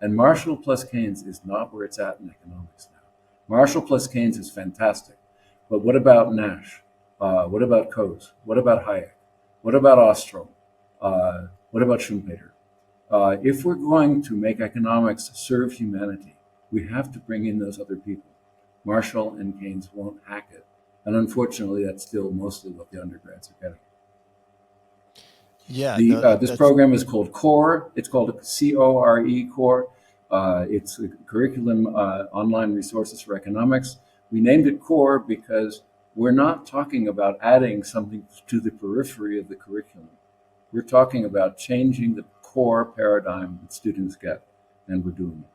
And Marshall plus Keynes is not where it's at in economics now. Marshall plus Keynes is fantastic. But what about Nash? What about Coase? What about Hayek? What about Ostrom? What about Schumpeter? If we're going to make economics serve humanity, we have to bring in those other people. Marshall and Keynes won't hack it. And unfortunately, that's still mostly what the undergrads are getting. Yeah. This program is called CORE. It's called CORE, CORE. It's a curriculum online resources for economics. We named it CORE because we're not talking about adding something to the periphery of the curriculum. We're talking about changing the core paradigm that students get, and we're doing it.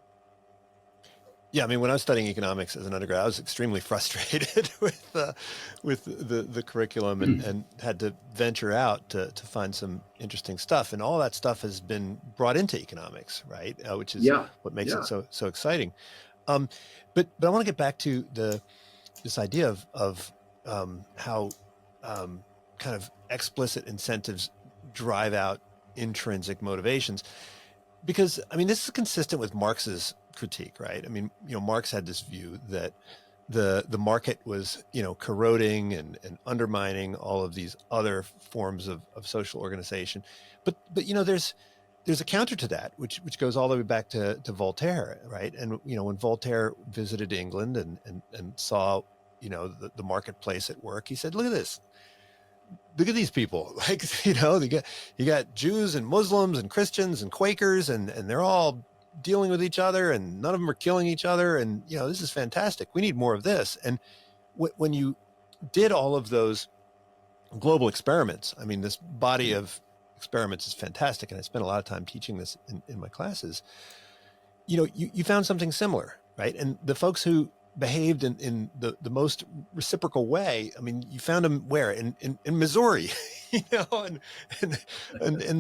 Yeah, I mean, when I was studying economics as an undergrad, I was extremely frustrated with the curriculum and had to venture out to find some interesting stuff. And all that stuff has been brought into economics, right? Which is what makes it so exciting. But I want to get back to this idea of how kind of explicit incentives drive out intrinsic motivations. Because, I mean, this is consistent with Marx's critique, right? I mean, Marx had this view that the market was, corroding and undermining all of these other forms of social organization. But there's a counter to that, which goes all the way back to Voltaire, right? And when Voltaire visited England and saw the marketplace at work, he said, "Look at this. Look at these people. Like, you got Jews and Muslims and Christians and Quakers, and they're all dealing with each other, and none of them are killing each other. And this is fantastic. We need more of this." And when you did all of those global experiments, I mean, this body of experiments is fantastic, and I spent a lot of time teaching this in my classes. You found something similar, right? And the folks who behaved in the most reciprocal way, I mean, you found them where? In Missouri, and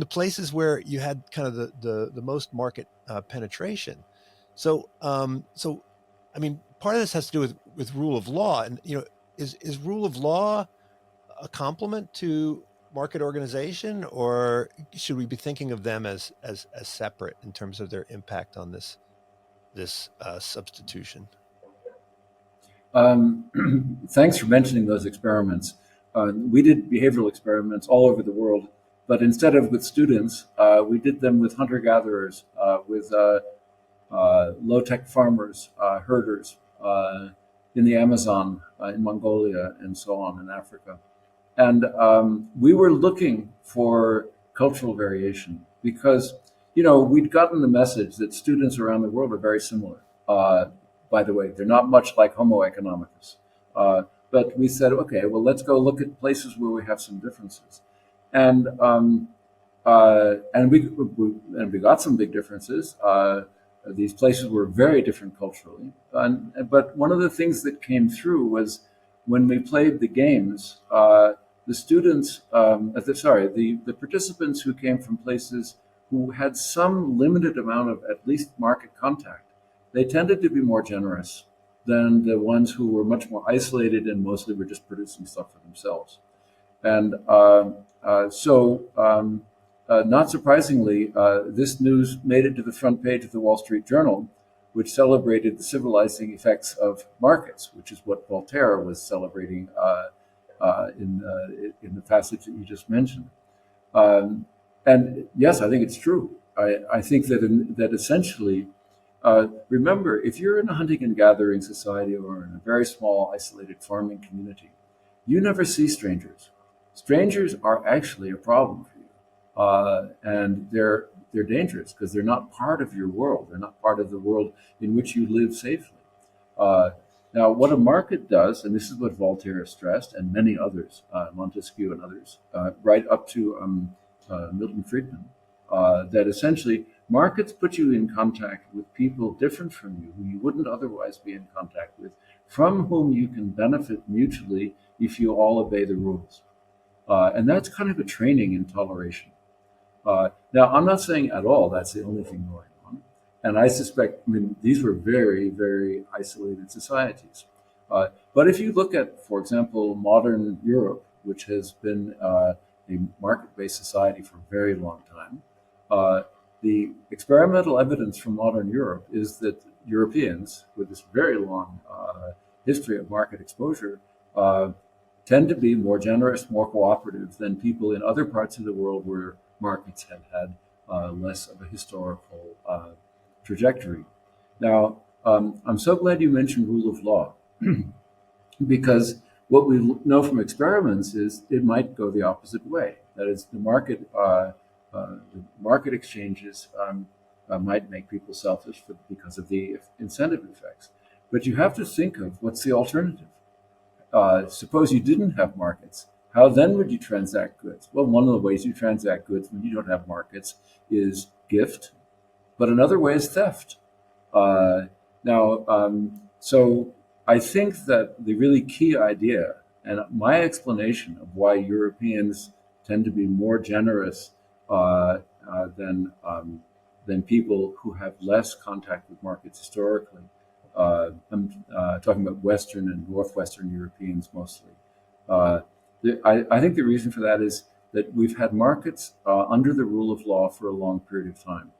the places where you had kind of the most market penetration. So I mean, part of this has to do with rule of law, and is rule of law a complement to market organization, or should we be thinking of them as separate in terms of their impact on this substitution? Thanks for mentioning those experiments. We did behavioral experiments all over the world, but instead of with students, we did them with hunter-gatherers, with low-tech farmers, herders in the Amazon, in Mongolia, and so on in Africa. And we were looking for cultural variation because, we'd gotten the message that students around the world are very similar. By the way, they're not much like Homo economicus. But we said, okay, well, let's go look at places where we have some differences. And we got some big differences. These places were very different culturally. But one of the things that came through was when we played the games, the students, the participants who came from places who had some limited amount of at least market contact, they tended to be more generous than the ones who were much more isolated and mostly were just producing stuff for themselves. And not surprisingly, this news made it to the front page of the Wall Street Journal, which celebrated the civilizing effects of markets, which is what Voltaire was celebrating in the passage that you just mentioned. And yes, I think it's true. I think that essentially, remember, if you're in a hunting and gathering society or in a very small, isolated farming community, you never see strangers. Strangers are actually a problem for you, and they're dangerous because they're not part of your world. They're not part of the world in which you live safely. Now, what a market does, and this is what Voltaire stressed, and many others, Montesquieu and others, right up to Milton Friedman, that essentially markets put you in contact with people different from you, who you wouldn't otherwise be in contact with, from whom you can benefit mutually if you all obey the rules. And that's kind of a training in toleration. Now, I'm not saying at all that's the only thing going on. And I suspect, these were very, very isolated societies. But if you look at, for example, modern Europe, which has been a market-based society for a very long time, the experimental evidence from modern Europe is that Europeans, with this very long history of market exposure, tend to be more generous, more cooperative than people in other parts of the world where markets have had less of a historical trajectory. Now, I'm so glad you mentioned rule of law, because what we know from experiments is it might go the opposite way. That is, the market exchanges might make people selfish because of the incentive effects. But you have to think of what's the alternative. Suppose you didn't have markets. How then would you transact goods? Well, one of the ways you transact goods when you don't have markets is gift, but another way is theft. So I think that the really key idea, and my explanation of why Europeans tend to be more generous than people who have less contact with markets historically. I'm talking about Western and Northwestern Europeans mostly. I think the reason for that is that we've had markets under the rule of law for a long period of time.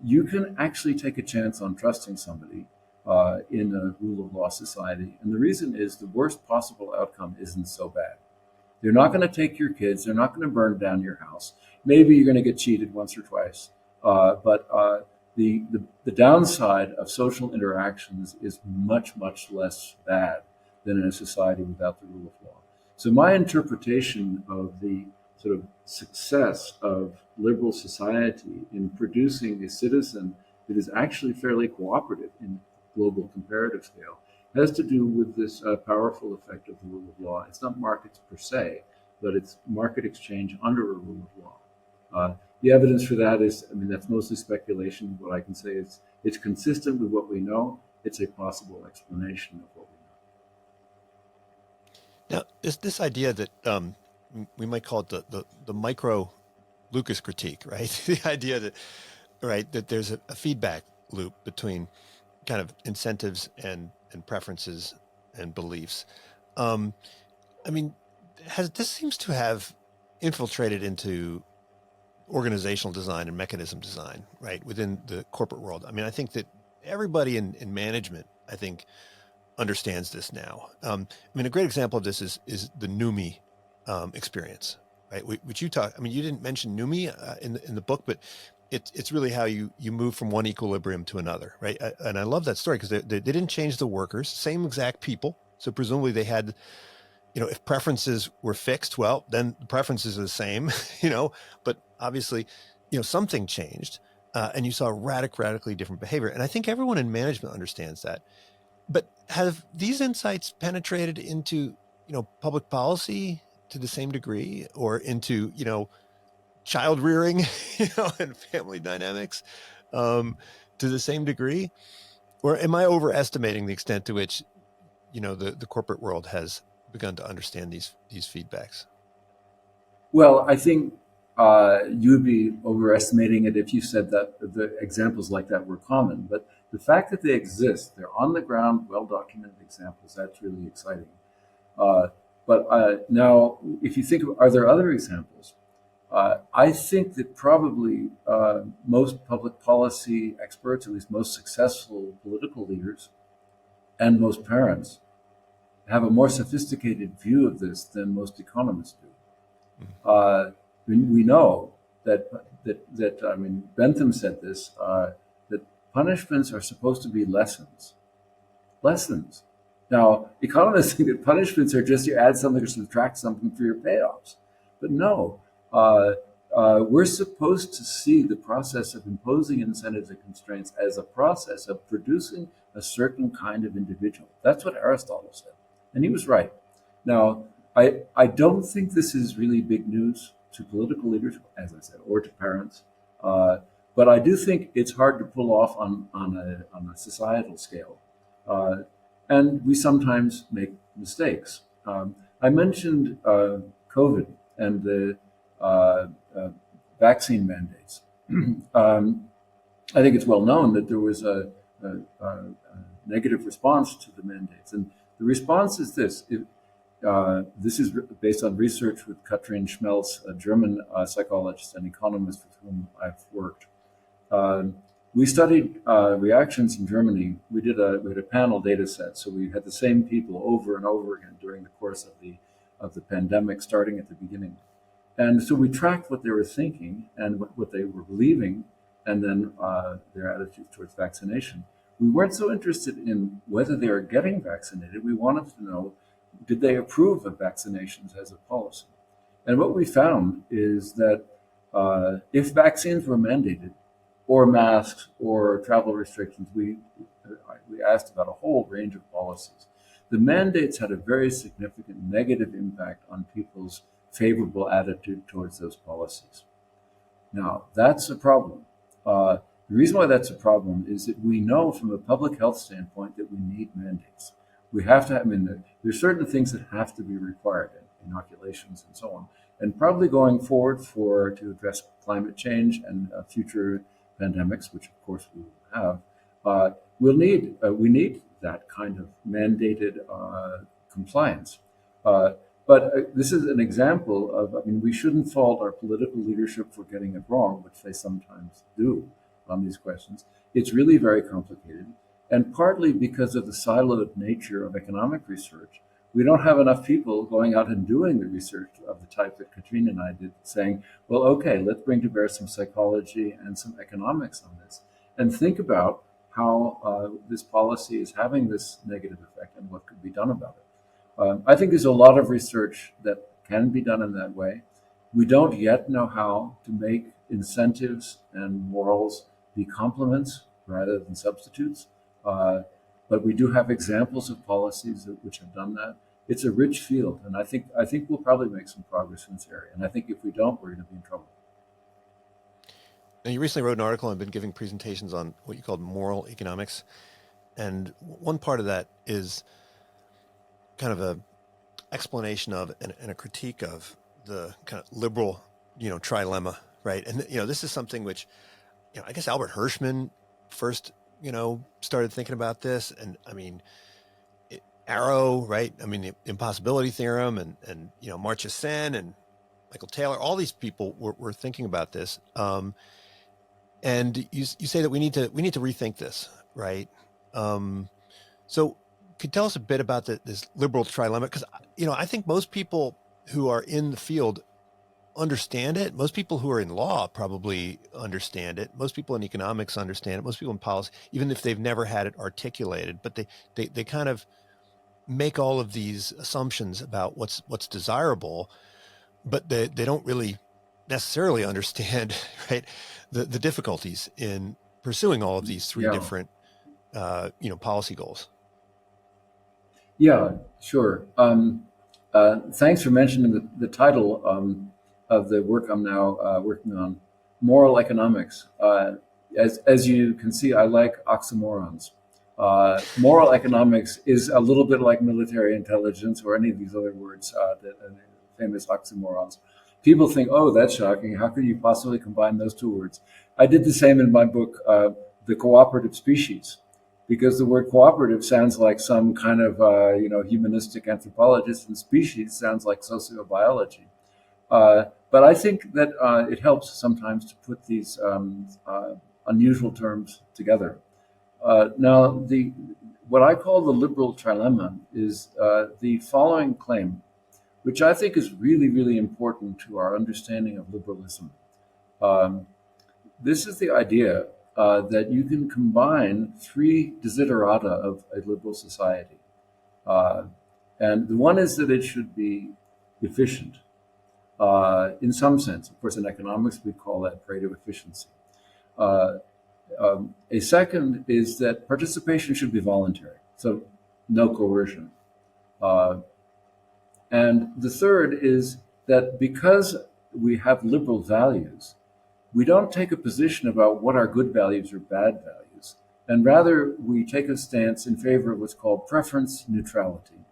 You can actually take a chance on trusting somebody in a rule of law society. And the reason is the worst possible outcome isn't so bad. They're not going to take your kids. They're not going to burn down your house. Maybe you're going to get cheated once or twice. But the downside of social interactions is much, much less bad than in a society without the rule of law. So my interpretation of the sort of success of liberal society in producing a citizen that is actually fairly cooperative in global comparative scale has to do with this powerful effect of the rule of law. It's not markets per se, but it's market exchange under a rule of law. The evidence for that is, that's mostly speculation. What I can say is it's consistent with what we know. It's a possible explanation of what we know. Now, this idea that we might call it the micro Lucas critique, right? The idea that, right, that there's a feedback loop between kind of incentives and preferences and beliefs. This seems to have infiltrated into organizational design and mechanism design, right, within the corporate world. I think that everybody in management, I think, understands this now. A great example of this is the NUMI experience, right? Which you talk. You didn't mention NUMI in the book, but it's really how you move from one equilibrium to another, right? And I love that story because they didn't change the workers, same exact people. So presumably they had, if preferences were fixed, well, then the preferences are the same, but obviously, something changed and you saw radically different behavior. And I think everyone in management understands that. But have these insights penetrated into, public policy to the same degree, or into, child rearing, and family dynamics to the same degree? Or am I overestimating the extent to which, the corporate world has begun to understand these feedbacks? Well, I think you would be overestimating it if you said that the examples like that were common. But the fact that they exist, they're on the ground, well-documented examples, that's really exciting. But now, if you think of, are there other examples? I think that probably most public policy experts, at least most successful political leaders, and most parents have a more sophisticated view of this than most economists do. We know that Bentham said this, that punishments are supposed to be lessons. Lessons. Now, economists think that punishments are just you add something or subtract something for your payoffs. But no, we're supposed to see the process of imposing incentives and constraints as a process of producing a certain kind of individual. That's what Aristotle said. And he was right. Now, I don't think this is really big news to political leaders, as I said, or to parents. But I do think it's hard to pull off on a societal scale. And we sometimes make mistakes. I mentioned COVID and the vaccine mandates. I think it's well known that there was a negative response to the mandates. And the response is this. This is based on research with Katrin Schmelz, a German psychologist and economist with whom I've worked. We studied reactions in Germany. We had a panel data set, so we had the same people over and over again during the course of the pandemic, starting at the beginning. And so we tracked what they were thinking and what they were believing, and then their attitudes towards vaccination. We weren't so interested in whether they are getting vaccinated. We wanted to know, did they approve of vaccinations as a policy? And what we found is that if vaccines were mandated, or masks, or travel restrictions, we asked about a whole range of policies. The mandates had a very significant negative impact on people's favorable attitude towards those policies. Now, that's a problem. The reason why that's a problem is that we know from a public health standpoint that we need mandates. We have to have, there's certain things that have to be required, inoculations and so on. And probably going forward to address climate change and future pandemics, which of course we will have, we need that kind of mandated compliance. But this is an example of, I mean, we shouldn't fault our political leadership for getting it wrong, which they sometimes do on these questions. It's really very complicated. And partly because of the siloed nature of economic research, we don't have enough people going out and doing the research of the type that Katrina and I did, saying, well, okay, let's bring to bear some psychology and some economics on this, and think about how this policy is having this negative effect and what could be done about it. I think there's a lot of research that can be done in that way. We don't yet know how to make incentives and morals be complements rather than substitutes. But we do have examples of policies which have done that. It's a rich field, and I think we'll probably make some progress in this area. And I think if we don't, we're going to be in trouble. Now, you recently wrote an article and been giving presentations on what you called moral economics, and one part of that is kind of a explanation of and a critique of the kind of liberal, trilemma, right? And this is something which, I guess Albert Hirschman first, started thinking about this, and I mean, Arrow, right? I mean, the impossibility theorem, and Amartya Sen and Michael Taylor, all these people were thinking about this, and you say that we need to rethink this, right? So, could you tell us a bit about this liberal trilemma? Because I think most people who are in the field understand it. Most people who are in law probably understand it. Most people in economics understand it. Most people in policy, even if they've never had it articulated, but they kind of make all of these assumptions about what's desirable, but they don't really necessarily understand, right, the difficulties in pursuing all of these three different policy goals. Yeah, sure. Thanks for mentioning the title of the work I'm now working on, moral economics. As you can see, I like oxymorons. Moral economics is a little bit like military intelligence or any of these other words, famous oxymorons. People think, oh, that's shocking. How could you possibly combine those two words? I did the same in my book, The Cooperative Species, because the word cooperative sounds like some kind of humanistic anthropologist, and species sounds like sociobiology. But I think that it helps sometimes to put these unusual terms together. Now, what I call the liberal trilemma is the following claim, which I think is really, really important to our understanding of liberalism. This is the idea that you can combine three desiderata of a liberal society. And the one is that it should be efficient in some sense. Of course, in economics, we call that Pareto efficiency. A second is that participation should be voluntary, so no coercion. And the third is that because we have liberal values, we don't take a position about what are good values or bad values, and rather we take a stance in favor of what's called preference neutrality.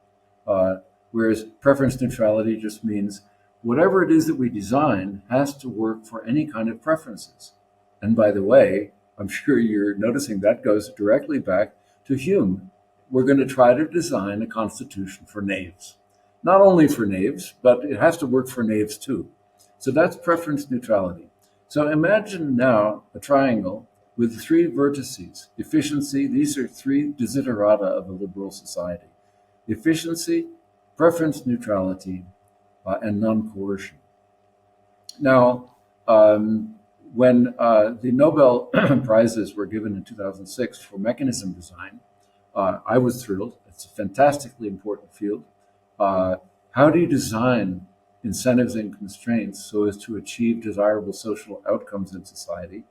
Whereas preference neutrality just means whatever it is that we design has to work for any kind of preferences. And by the way, I'm sure you're noticing that goes directly back to Hume. We're going to try to design a constitution for knaves. Not only for knaves, but it has to work for knaves too. So that's preference neutrality. So imagine now a triangle with three vertices. Efficiency, these are three desiderata of a liberal society. Efficiency, preference neutrality, and non-coercion. Now, when the Nobel Prizes were given in 2006 for mechanism design, I was thrilled. It's a fantastically important field. How do you design incentives and constraints so as to achieve desirable social outcomes in society?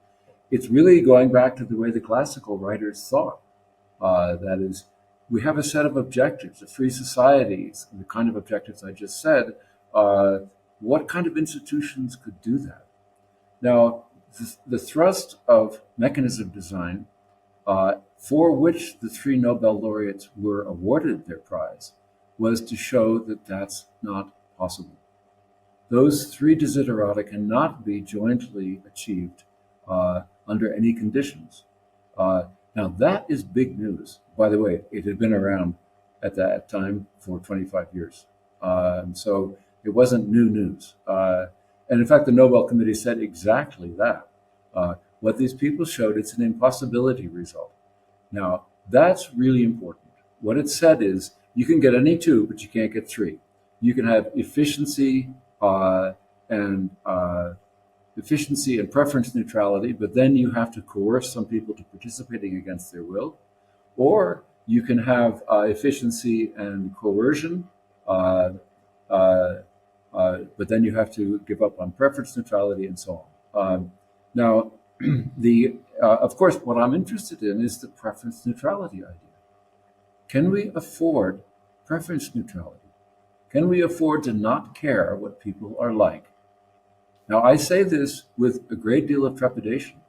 It's really going back to the way the classical writers thought. That is, we have a set of objectives, a free society, the kind of objectives I just said. What kind of institutions could do that? Now, the thrust of mechanism design, for which the three Nobel laureates were awarded their prize, was to show that that's not possible. Those three desiderata cannot be jointly achieved under any conditions. Now, that is big news. By the way, it had been around at that time for 25 years. So it wasn't new news. And in fact, the Nobel Committee said exactly that. What these people showed, it's an impossibility result. Now, that's really important. What it said is you can get any two, but you can't get three. You can have efficiency and preference neutrality, but then you have to coerce some people to participating against their will. Or you can have efficiency and coercion, but then you have to give up on preference neutrality and so on. Now, of course, what I'm interested in is the preference neutrality idea. Can we afford preference neutrality? Can we afford to not care what people are like? Now, I say this with a great deal of trepidation,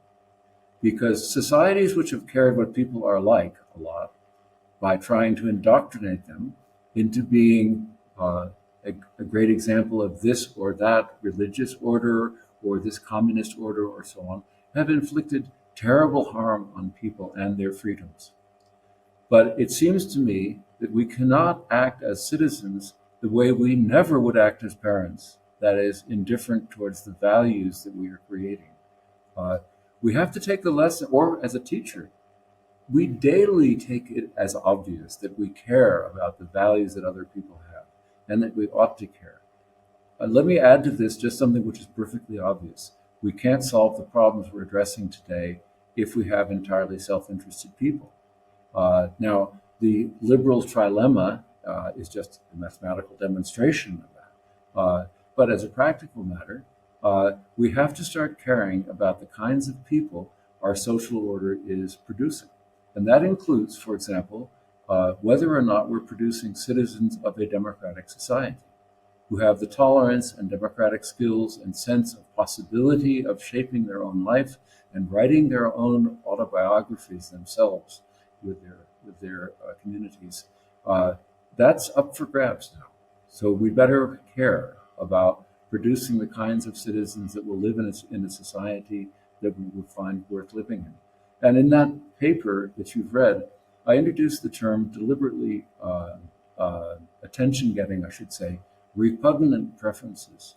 because societies which have cared what people are like a lot by trying to indoctrinate them into being a great example of this or that religious order or this communist order or so on, have inflicted terrible harm on people and their freedoms. But it seems to me that we cannot act as citizens the way we never would act as parents, that is, indifferent towards the values that we are creating. We have to take the lesson, or as a teacher, we daily take it as obvious that we care about the values that other people have and that we ought to care. Let me add to this just something which is perfectly obvious. We can't solve the problems we're addressing today if we have entirely self-interested people. Now, the liberals' trilemma is just a mathematical demonstration of that. But as a practical matter, we have to start caring about the kinds of people our social order is producing. And that includes, for example, whether or not we're producing citizens of a democratic society who have the tolerance and democratic skills and sense of possibility of shaping their own life and writing their own autobiographies themselves with their communities. That's up for grabs now. So we better care about producing the kinds of citizens that will live in a society that we would find worth living in. And in that paper that you've read, I introduced the term deliberately attention-getting, I should say, repugnant preferences.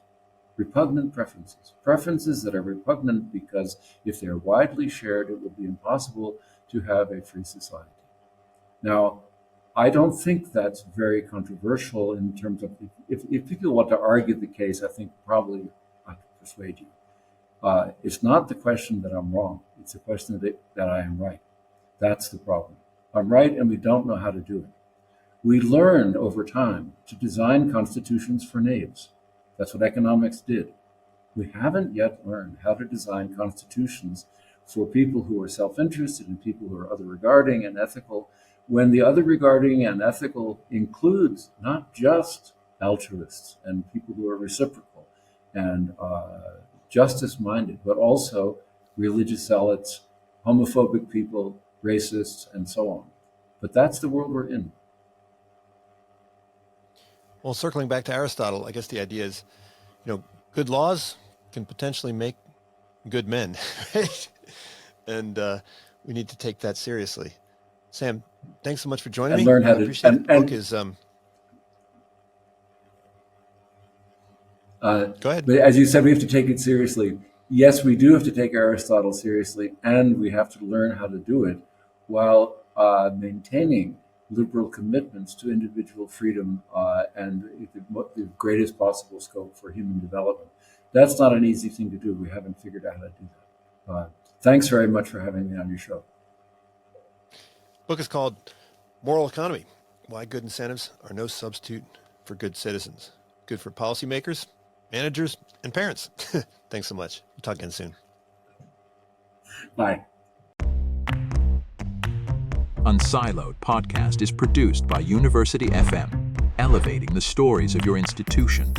Repugnant preferences. Preferences that are repugnant because if they're widely shared, it will be impossible to have a free society. Now, I don't think that's very controversial in terms of, if people want to argue the case, I think probably I could persuade you. It's not the question that I'm wrong. It's a question that I am right. That's the problem. I'm right and we don't know how to do it. We learned over time to design constitutions for knaves. That's what economics did. We haven't yet learned how to design constitutions for people who are self-interested and people who are other-regarding and ethical, when the other-regarding and ethical includes not just altruists and people who are reciprocal and justice-minded, but also religious zealots, homophobic people, racists, and so on. But that's the world we're in. Well, circling back to Aristotle, I guess the idea is, good laws can potentially make good men, right? And we need to take that seriously. Sam, thanks so much for joining me. Learn how I to appreciate it. The book is go ahead. But as you said, we have to take it seriously. Yes, we do have to take Aristotle seriously, and we have to learn how to do it while maintaining liberal commitments to individual freedom and the greatest possible scope for human development. That's not an easy thing to do. We haven't figured out how to do that. Thanks very much for having me on your show. The book is called Moral Economy: Why Good Incentives Are No Substitute for Good Citizens. Good for policymakers, managers, and parents. Thanks so much. We'll talk again soon. Bye. Unsiloed podcast is produced by University FM, elevating the stories of your institution.